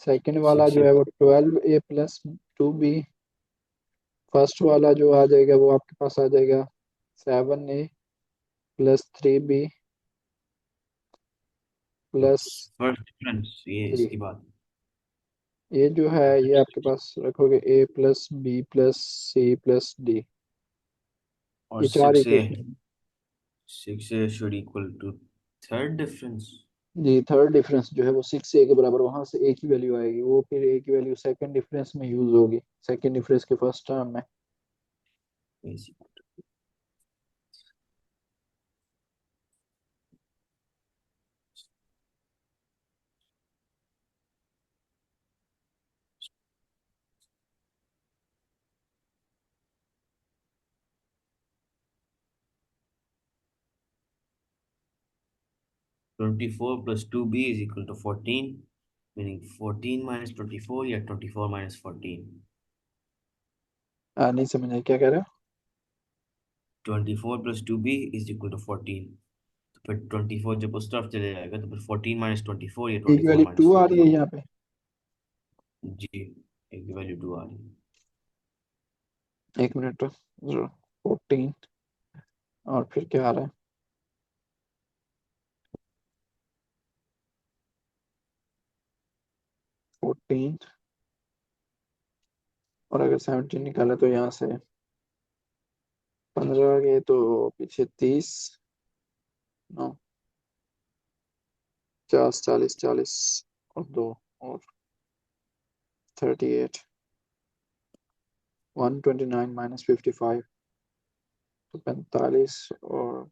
सेकंड वाला सिक्स जो से, है वो 12a + 2b। फर्स्ट वाला जो आ जाएगा वो आपके पास आ जाएगा 7a + 3b plus. First difference ये जी, इसकी बात। ये जो है ये आपके पास रखोगे a + b + c + d। और ये चार सिक्स से, इक्वेशन। सिक्स से should equal to third difference. जी, थर्ड डिफरेंस जो है वो 6a के बराबर, वहां से a की वैल्यू आएगी, वो फिर a की वैल्यू सेकंड डिफरेंस में यूज होगी, सेकंड डिफरेंस के फर्स्ट टर्म में। 24 + 2b is equal to 14, meaning 14 minus 24 या 24 माइनस 14। नहीं समझ क्या कह रहे हो। 24 + 2b इज इक्वल टू 14, तो फिर 24 जब उस तरफ चले जाएगा तो फिर 14 माइनस 24 या a की 24 वैल्यू माइनस 2 आ रही है 14। यहाँ पे। जी, एक वैल्यू 2 आ रही है। एक मिनट, 14 और फिर क्या आ रहा है, 14 और अगर 17 निकाले तो यहाँ से 15 आ गए, तो पीछे 30, 9, 50, 40, 40 और 2 और 38, 129 माइनस 55 तो 45 और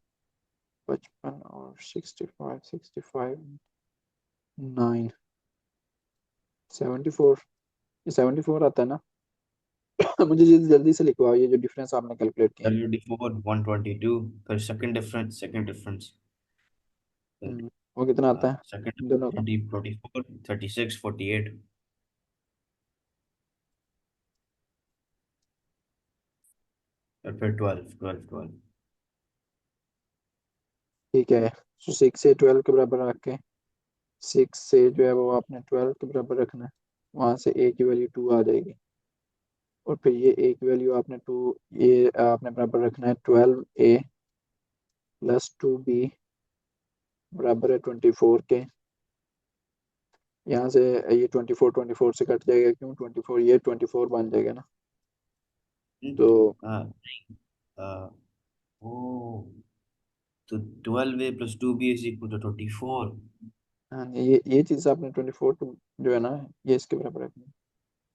55 और 65, 9, 74, ये 74 आता है ना? मुझे जल्दी जल्दी से लिखवाओ ये जो डिफरेंस आपने कैलकुलेट किया। 74 122, फिर सेकंड डिफरेंस, वो कितना आता है सेकंड इन दोनों का? 20 44 36 48, और फिर 12 ठीक है, तो 6 से 12 के बराबर रख के 6 से जो है वो आपने 12 के बराबर रखना है, वहां से ए की वैल्यू 2 आ जाएगी, और फिर ये ए की वैल्यू आपने 2, ये आपने बराबर रखना है 12a प्लस 2b बराबर है 24 के। यहाँ से ये 24 से कट जाएगा, क्यों 24, ये 24 बन जाएगा ना। तो हाँ नहीं, ओ, तो 12a plus 2b is equal to 24। हाँ, ये चीज़ आपने 24 जो है ना, ये इसके बराबर रखनी है,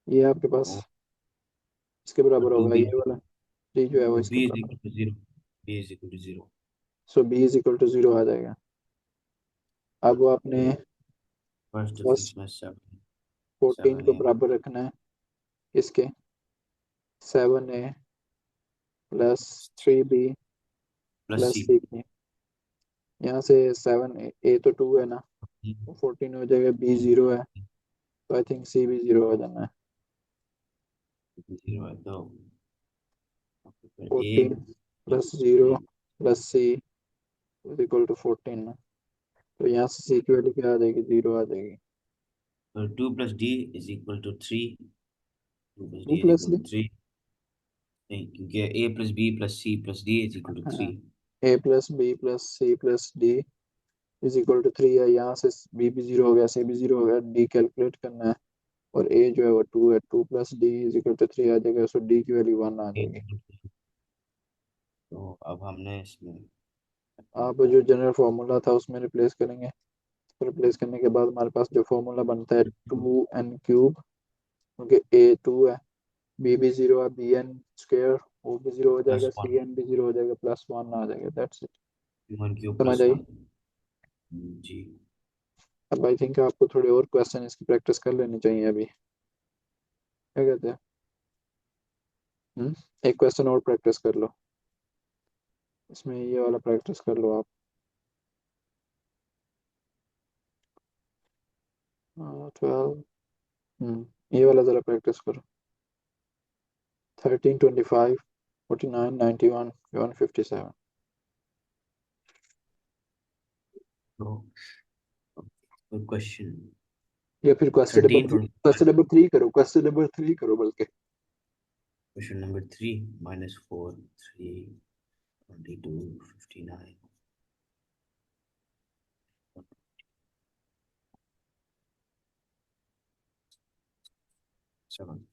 ये आपके पास ओ, इसके बराबर टू होगा, बी ये वाला डी जो है वो तो इसके बी इज बराबर। Equal to zero, B is equal to zero. So B is equal to 0 आ जाएगा। अब वो आपने फिर फर्स्ट डिफरेंस फर्स्ट में 7, 14 को 7a बराबर रखना है इसके 7a plus 3b plus plus सी। 3b। यहाँ से 7a तो 2 है ना, तो 14 हो जाएगा, बी 0 है, तो आई थिंक सी भी 0 हो जाना है। जीरो है तो फिर A 14 plus 0 plus C is equal to 14 ना, तो यहाँ से सी की वैल्यू क्या आ जाएगी, 0 आ जाएगी। तो 2 plus D is equal to 3, 2 plus 2 d is plus equal d, to 3, नहीं क्योंकि a plus b plus c plus D is equal to हाँ, 3। A plus b plus c plus D is equal to 3 है। यहाँ से B भी 0 हो गया, सी भी 0 हो गया, डी कैलकुलेट करना है, और ए जो है वो 2 है, 2 plus D is equal to 3 आ जाएगा, सो डी की वैल्यू 1 आ जाएगी। तो अब हमने इसमें आप जो जनरल फार्मूला था उसमें रिप्लेस करेंगे, रिप्लेस करने के बाद हमारे पास जो फार्मूला बनता है 2n क्यूब, क्योंकि ए 2 है, बी भी 0 है, बी एन स्क्वेयर वो भी 0 हो प्लस जाएगा, सी वन, एन भी 0 हो जाएगा, प्लस 1 आ जाएगा, दैट्स इट। वन क्यूब समझ प्लस आई? वन। जी। अब आई थिंक आपको थोड़े और क्वेश्चन इसकी प्रैक्टिस कर लेनी चाहिए अभी, क्या कहते हैं? हम्म, एक क्वेश्चन और प्रैक्टिस कर लो, इसमें ये वाला प्रैक्टिस कर लो आप। 12, ये वाला ज़रा प्रैक्टिस करो। 13, 25, 49, 91, 157। तो क्वेश्चन या फिर question number 13 three, 25, question number 3 करो, क्वेश्चन नंबर 3 करो बल्कि। Question number 3 -4 3 22 59 7।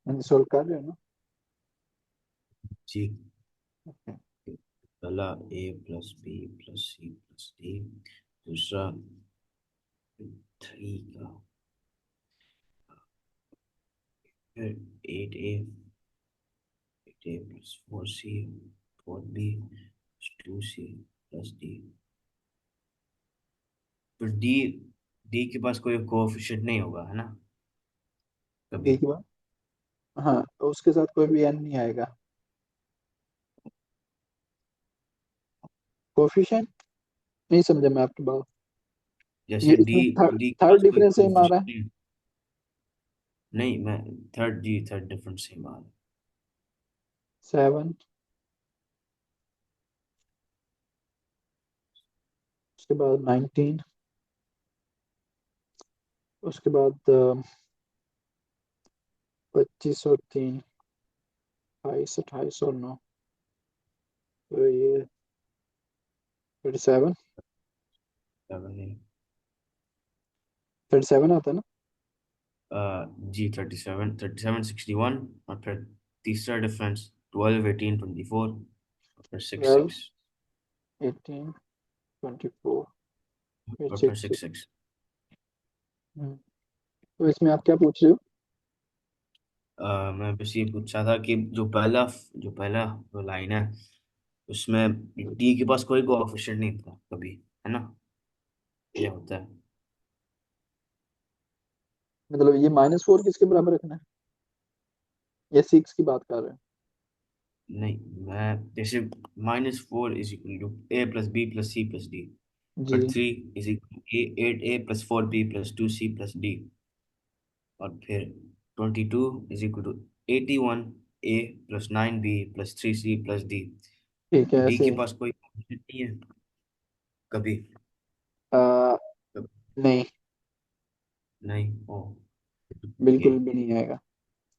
सोल्व कर रहे हो ना? जी। पहला a plus b plus c plus d, दूसरा 3 का, फिर 8a plus 4c 4b plus 2c plus d. फिर डी, डी के पास कोई कोएफिशिएंट नहीं होगा है ना कभी। डी की बात, हाँ, तो उसके साथ कोई भी एन नहीं आएगा कोफिशिएंट। नहीं समझा मैं आपकी बात। ये जैसे डी, इसमें डी के थर्ड पास कोई डिफरेंस सेम आ रहा कोएफिशिएंट है। नहीं है। नहीं, मैं थर्ड, जी थर्ड डिफरेंस सेम आ रहा 7, उसके बाद 19, उसके बाद 25 और 3, 28 और 9, तो ये 37, है। सेवन नहीं। 37 आता है ना। जी 37, 37, 61, और फिर तीसरा डिफरेंस 12, 18, 24, और फिर सिक्स 12, सिक्स 18, 24, फिर और फिर 6। सिक्स सिक्स तो इसमें आप क्या पूछ रहे हो? मैं बस ये पूछ रहा था कि जो पहला जो लाइन है, उसमें डी के पास कोई कोएफिशिएंट नहीं था कभी, है ना? ये होता है। मतलब ये -4 किसके बराबर रखना है, या 6 की बात कर रहे हैं? नहीं, मैं जैसे -4 is equal to a plus b plus c plus d, जी फिर 3 is equal a 8 a plus 4 b plus 2 c plus d, और फिर 22 is equal to 81 a plus 9 b plus 3 c plus d. ठीक है, डी ऐसे के ही। पास कोई option नहीं है कभी? आ, कभी नहीं, नहीं। ओ, ओके। बिल्कुल भी नहीं आएगा।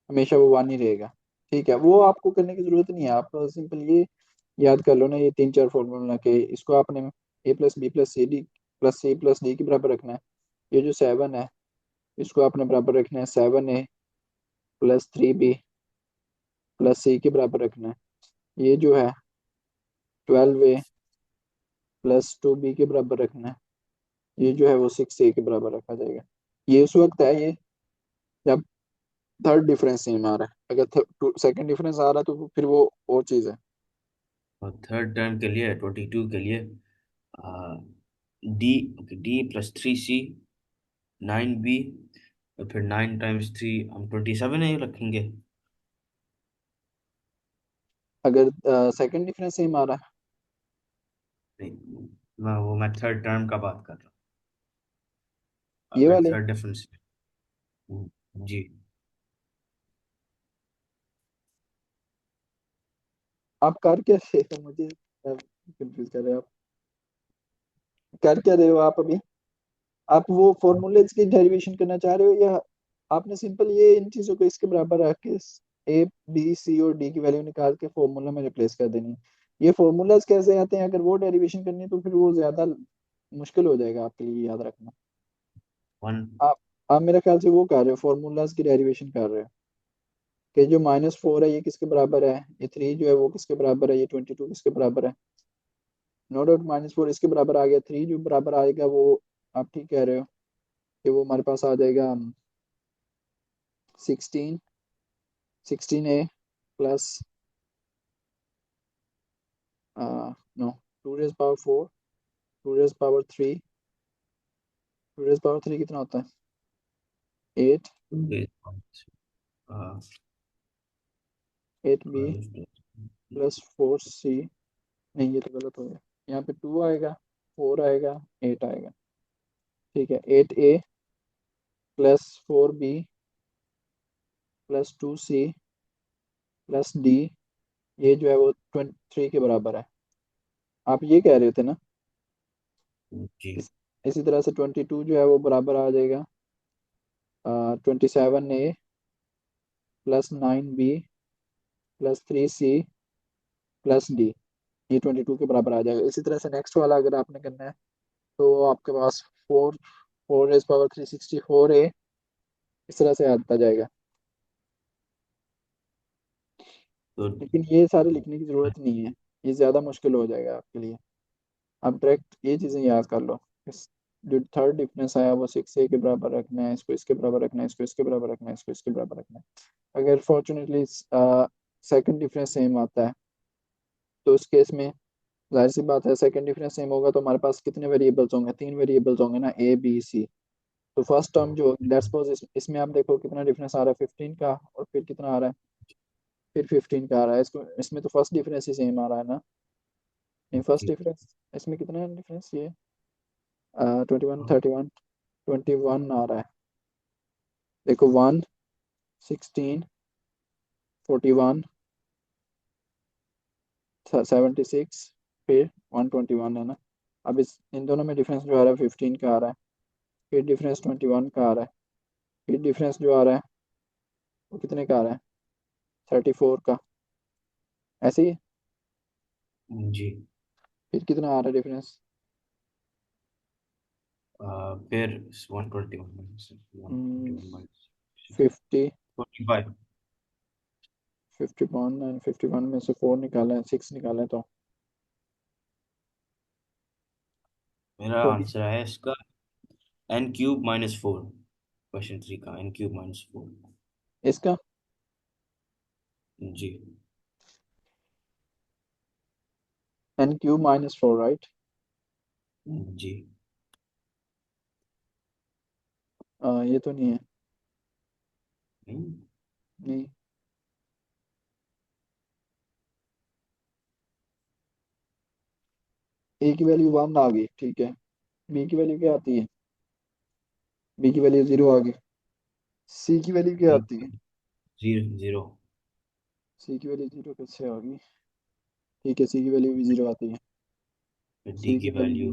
हमेशा वो 1 ही रहेगा। ठीक है, वो आपको करने की जरूरत नहीं है, आप सिंपल ये याद कर लो ना, ये 3 4 फॉर्मूला के इसको आपने a plus b plus c d plus c plus d के बराबर रखना है। ये जो 7 है, इसको आपने बराबर रखना है 7a + 3b प्लस सी के बराबर रखना है। ये जो है 12a + 2b के बराबर रखना है। ये जो है वो 6a के बराबर रखा जाएगा। ये उस वक्त है ये जब थर्ड डिफरेंस सेम आ रहा है। अगर सेकंड डिफरेंस आ रहा है तो फिर वो और चीज़ है। और थर्ड टर्म के लिए 22 के लिए डी, डी प्लस 3 सी, 9 बी, और फिर 9 टाइम्स 3 हम 27 है रखेंगे। अगर सेकंड डिफरेंस सेम आ रहा है। नहीं, मैं थर्ड टर्म का बात कर रहा हूँ, ये अगर वाले थर्ड डिफरेंस। जी। आप कर क्या रहे हो, मुझे कंफ्यूज कर रहे हो आप। कर क्या रहे हो आप अभी? आप वो फॉर्मूलेज की डेरिवेशन करना चाह रहे हो, या आपने सिंपल ये इन चीजों को इसके बराबर रख के ए बी सी और डी की वैल्यू निकाल के फॉर्मूला में रिप्लेस कर देनी है? ये फॉर्मूलाज कैसे आते हैं, अगर वो डेरिवेशन करनी है तो फिर वो ज्यादा मुश्किल हो जाएगा आपके लिए याद रखना। वन। आप आप मेरे ख्याल से वो कर रहे हो, फॉर्मूलाज की डेरिवेशन कर रहे हो कि जो -4 है ये किसके बराबर है, ये 3 जो है वो किसके बराबर है, ये 22 किसके बराबर है। नो डाउट -4 इसके बराबर आ गया, 3 जो बराबर आएगा वो, आप ठीक कह रहे हो कि वो हमारे पास आ जाएगा 16, 16a +, नो, 2^4, 2^3, 2^3 कितना होता है, 8, 8b +4c। नहीं ये तो गलत हो गया, यहाँ पे 2 आएगा, 4 आएगा, 8 आएगा। ठीक है, 8a +4b +2c +d, ये जो है वो 23 के बराबर है। आप ये कह रहे थे ना। जी। इसी तरह से 22 जो है वो बराबर आ जाएगा 27a +9b +3c +d, ये 22 के बराबर आ जाएगा। इसी तरह से नेक्स्ट वाला अगर आपने करना है तो आपके पास 4 4 364a इस तरह से आता जाएगा। तो लेकिन ये सारे लिखने की ज़रूरत नहीं है, ये ज़्यादा मुश्किल हो जाएगा आपके लिए। आप डायरेक्ट ये चीज़ें याद कर लो। इस जो थर्ड डिफरेंस आया वो 6a के बराबर रखना है, इसको इसके बराबर रखना है, इसको इसके बराबर रखना है, इसको इसके बराबर रखना है। अगर फॉर्चुनेटली सेकंड डिफरेंस सेम आता है तो उस केस में जाहिर सी बात है, सेकंड डिफरेंस सेम होगा तो हमारे पास कितने वेरिएबल्स होंगे, 3 वेरिएबल्स होंगे ना, ए बी सी। तो फर्स्ट टर्म जो लेट्स सपोज इसमें आप देखो कितना डिफरेंस आ रहा है 15 का, और फिर कितना आ रहा है, फिर 15 का आ रहा है। इसको इसमें तो फर्स्ट डिफरेंस ही सेम आ रहा है ना। नहीं, फर्स्ट डिफरेंस इसमें कितना है डिफरेंस ये 21 31 21 आ रहा है। देखो 1 16 41 76 फिर 121 है ना। अब इस इन दोनों में डिफरेंस जो आ रहा है 15 का आ रहा है। फिर डिफरेंस 21 का आ रहा है। फिर डिफरेंस जो आ रहा है वो कितने का आ रहा है 34 का। ऐसे ही। जी। फिर कितना आ रहा है डिफरेंस फिर 121 माइनस 121 माइनस 50 45। 51 एंड 51 में से 4 निकाला है 6 निकाला है तो मेरा 40। आंसर है इसका n³ - 4। क्वेश्चन 3 का n³ - 4। इसका जी। n³ - 4 right. जी। ये तो नहीं है। नहीं। नहीं। ए की वैल्यू 1 आ गई ठीक है। बी की वैल्यू क्या आती है। बी की वैल्यू 0 आ गई। सी की वैल्यू क्या बी आती है। 0 0। सी की वैल्यू 0 कैसे आ गई। ठीक है सी की वैल्यू भी 0 आती है। फिर डी सी की की वैल्यू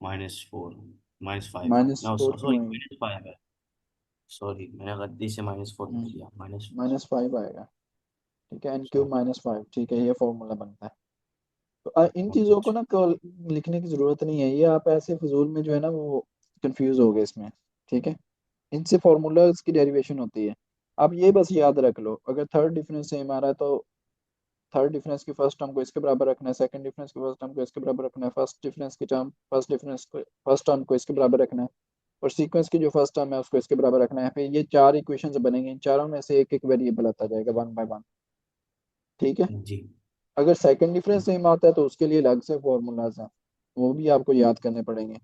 वैल्यू -4 -5 है। -4 नो क्यों सॉरी आएगी। -5 है। सॉरी मैंने गलती से -4 लिख दिया माइनस। -5 आएगा। ठीक है n³ सॉरी। -5 ठीक है ये फॉर्मूला बनता है। तो इन ओके चीज़ों को ना लिखने की ज़रूरत नहीं है ये आप ऐसे फजूल में जो है ना वो कंफ्यूज हो गए इसमें। ठीक है। इनसे फार्मूलाज की डेरिवेशन होती है। आप ये बस याद रख लो अगर थर्ड डिफरेंस सेम आ रहा है तो थर्ड डिफरेंस की फर्स्ट टर्म को इसके बराबर रखना है सेकंड डिफरेंस की फर्स्ट टर्म को इसके बराबर रखना है फर्स्ट डिफरेंस को फर्स्ट टर्म को इसके बराबर रखना है और सीक्वेंस की जो फर्स्ट टर्म है उसको इसके बराबर रखना है। फिर ये चार इक्वेशंस बनेंगे इन चारों में से एक एक वेरिएबल आता जाएगा 1 बाय 1। ठीक है। जी। अगर सेकंड डिफरेंस सेम आता है तो उसके लिए अलग से फॉर्मूलाज हैं वो भी आपको याद करने पड़ेंगे।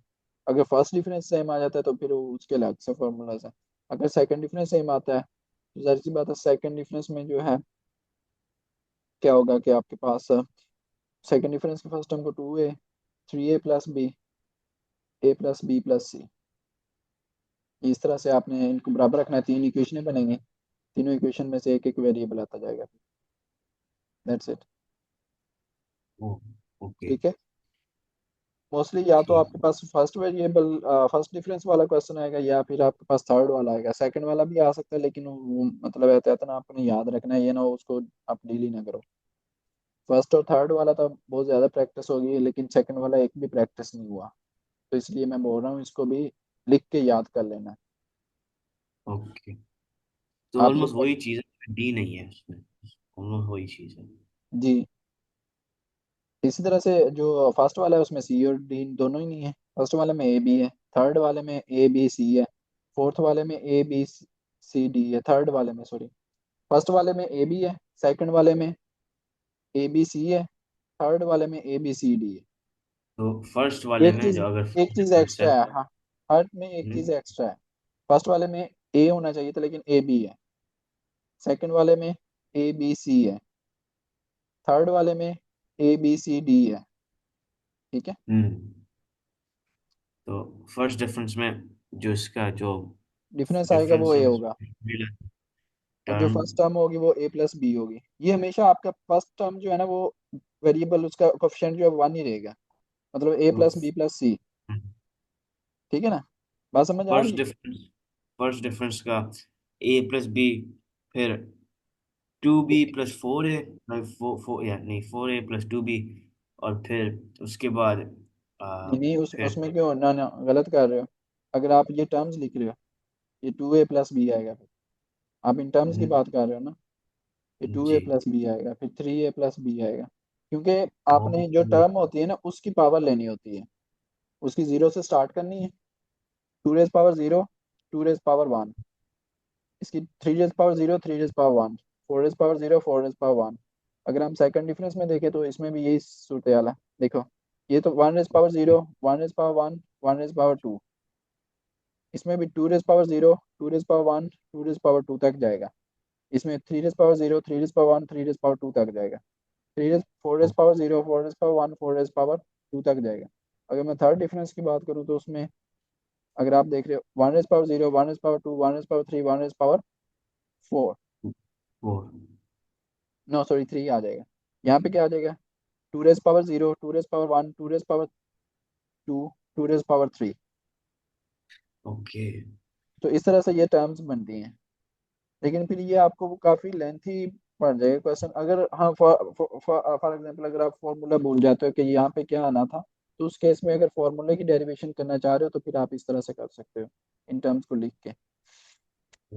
अगर फर्स्ट डिफरेंस सेम आ जाता है तो फिर उसके अलग से फॉर्मूलाज हैं। अगर सेकंड डिफरेंस सेम आता है तो जाहिर सी बात है सेकंड डिफरेंस में जो है क्या होगा कि आपके पास सेकंड डिफरेंस के फर्स्ट टर्म को 2a 3a+b a+b+c इस तरह से आपने इनको बराबर रखना है। तीन इक्वेशनें बनेंगी तीनों इक्वेशन में से एक एक वेरिएबल आता जाएगा। That's it. ओके। ठीक है। मोस्टली या तो ठीक। आपके पास फर्स्ट वेरिएबल फर्स्ट डिफरेंस वाला क्वेश्चन आएगा या फिर आपके पास थर्ड वाला आएगा। सेकंड वाला भी आ सकता है लेकिन वो मतलब ऐसा ना आपने याद रखना है ये ना उसको आप डील ही ना करो। फर्स्ट और थर्ड वाला तो बहुत ज़्यादा प्रैक्टिस होगी लेकिन सेकंड वाला एक भी प्रैक्टिस नहीं हुआ तो इसलिए मैं बोल रहा हूँ इसको भी लिख के याद कर लेना। ओके। तो आप ये ऑलमोस्ट वही चीज़ है, डी नहीं है इसमें। ऑलमोस्ट वही चीज़ है। जी इसी तरह से जो फर्स्ट वाला है उसमें सी और डी दोनों ही नहीं है। फर्स्ट वाले में ए बी है थर्ड वाले में ए बी सी है फोर्थ वाले में ए बी सी डी है थर्ड वाले में सॉरी फर्स्ट वाले में ए बी है सेकंड वाले में ए बी सी है थर्ड वाले में ए बी सी डी है। तो फर्स्ट वाले एक में चीज जो अगर एक चीज डिफरेंस है। एक्स्ट्रा है हाँ। हर में एक चीज हम्म, एक्स्ट्रा है। फर्स्ट वाले में ए होना चाहिए था लेकिन ए बी है। सेकंड वाले में ए बी सी है। थर्ड वाले में ए बी सी डी है। ठीक है। हम्म। तो फर्स्ट डिफरेंस में जो इसका जो डिफरेंस आएगा वो डिफरेंस ए होगा और जो टर्म। फर्स्ट टर्म होगी वो a+b होगी। ये हमेशा आपका फर्स्ट टर्म जो है ना वो वेरिएबल उसका कोफिशिएंट जो है 1 ही रहेगा मतलब a+b+c। ठीक है ना। बात समझ आ रही फर्स्ट है। डिफरेंस फर्स्ट डिफरेंस का a+b, फिर 2b+4a, नहीं या नहीं 4a+2b, और फिर उसके बाद नहीं नहीं फिर उसमें क्यों ना ना गलत कर रहे हो। अगर आप ये टर्म्स लिख रहे हो ये 2a+b आएगा फिर आप इन टर्म्स की हम्म, बात कर रहे हो ना। ये टू ए जी। प्लस बी आएगा फिर 3a+b आएगा क्योंकि ओके। आपने जो टर्म होती है ना उसकी पावर लेनी होती है। उसकी जीरो से स्टार्ट करनी है 2 रेज पावर 0 2 रेज पावर 1 इसकी 3 raise power 0 3 raise power 1 4 raise power 0 4 raise power 1। अगर हम सेकंड डिफरेंस में देखें तो इसमें भी यही सूरत हाल है। देखो ये तो 1 raise power 0 1 raise power 1 1 raise power 2 इसमें भी 2 raise power 0 2 raise power 1 2 raise power 2 तक जाएगा। इसमें 3 raise power 0 3 raise power 1 3 raise power 2 तक जाएगा। Four raise power zero, four raise power one, four raise power two तक जाएगा। अगर मैं थर्ड डिफरेंस की बात करूँ तो उसमें अगर आप देख रहे हो one raise power zero, one raise power two, one raise power three, one raise power four, four. No sorry three आ जाएगा। यहाँ पे क्या आ जाएगा, two raise power zero, two raise power one, two raise power two, two raise power three. Okay. तो इस तरह से ये टर्म्स बनती हैं। लेकिन फिर ये आपको वो काफ़ी लेंथी पड़ जाएगा क्वेश्चन। अगर हाँ फॉर एग्जांपल अगर आप फॉर्मूला भूल जाते हो कि यहाँ पे क्या आना था, तो उस केस में अगर फॉर्मूले की डेरिवेशन करना चाह रहे हो तो फिर आप इस तरह से कर सकते हो इन टर्म्स को लिख के।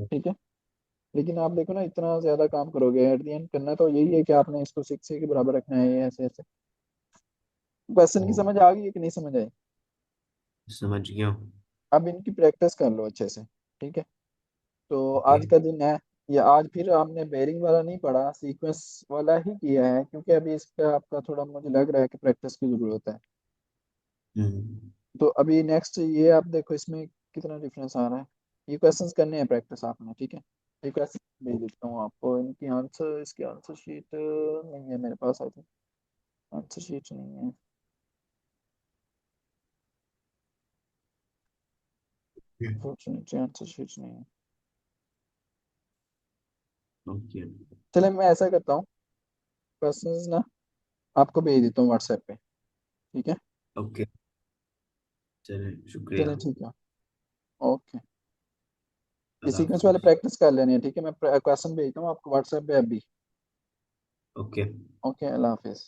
ठीक है। लेकिन आप देखो ना इतना ज़्यादा काम करोगे, एट द एंड करना तो यही है कि आपने इसको सिक्स के बराबर रखना है, ये ऐसे ऐसे। क्वेश्चन की ओ, समझ आ गई है कि नहीं समझ आई? समझ गया हूँ। अब इनकी प्रैक्टिस कर लो अच्छे से। ठीक है। तो ओके। आज का दिन है, या आज फिर हमने बेरिंग वाला नहीं पढ़ा, सीक्वेंस वाला ही किया है, क्योंकि अभी इस पे आपका थोड़ा मुझे लग रहा है कि प्रैक्टिस की ज़रूरत है। हम्म। तो अभी नेक्स्ट ये आप देखो इसमें कितना डिफरेंस आ रहा है। ये क्वेश्चंस करने हैं प्रैक्टिस आपने, ठीक है। ये क्वेश्चन भेज देता हूँ आपको, इनकी आंसर, इसकी आंसर शीट नहीं है मेरे पास, आई थिंक आंसर शीट नहीं है। अनफॉर्चुनेटली आंसर शीट नहीं है। ओके। चले मैं ऐसा करता हूँ, क्वेश्चंस ना आपको भेज देता हूँ व्हाट्सएप पे। ठीक है। ओके। चलिए, शुक्रिया। चलें ठीक है। ओके। ये अल्लाह सीक्वेंस वाले हाफिज। प्रैक्टिस कर लेनी है, ठीक है। मैं क्वेश्चन भेजता हूँ आपको व्हाट्सएप पे अभी। ओके। ओके, अल्लाह हाफिज़।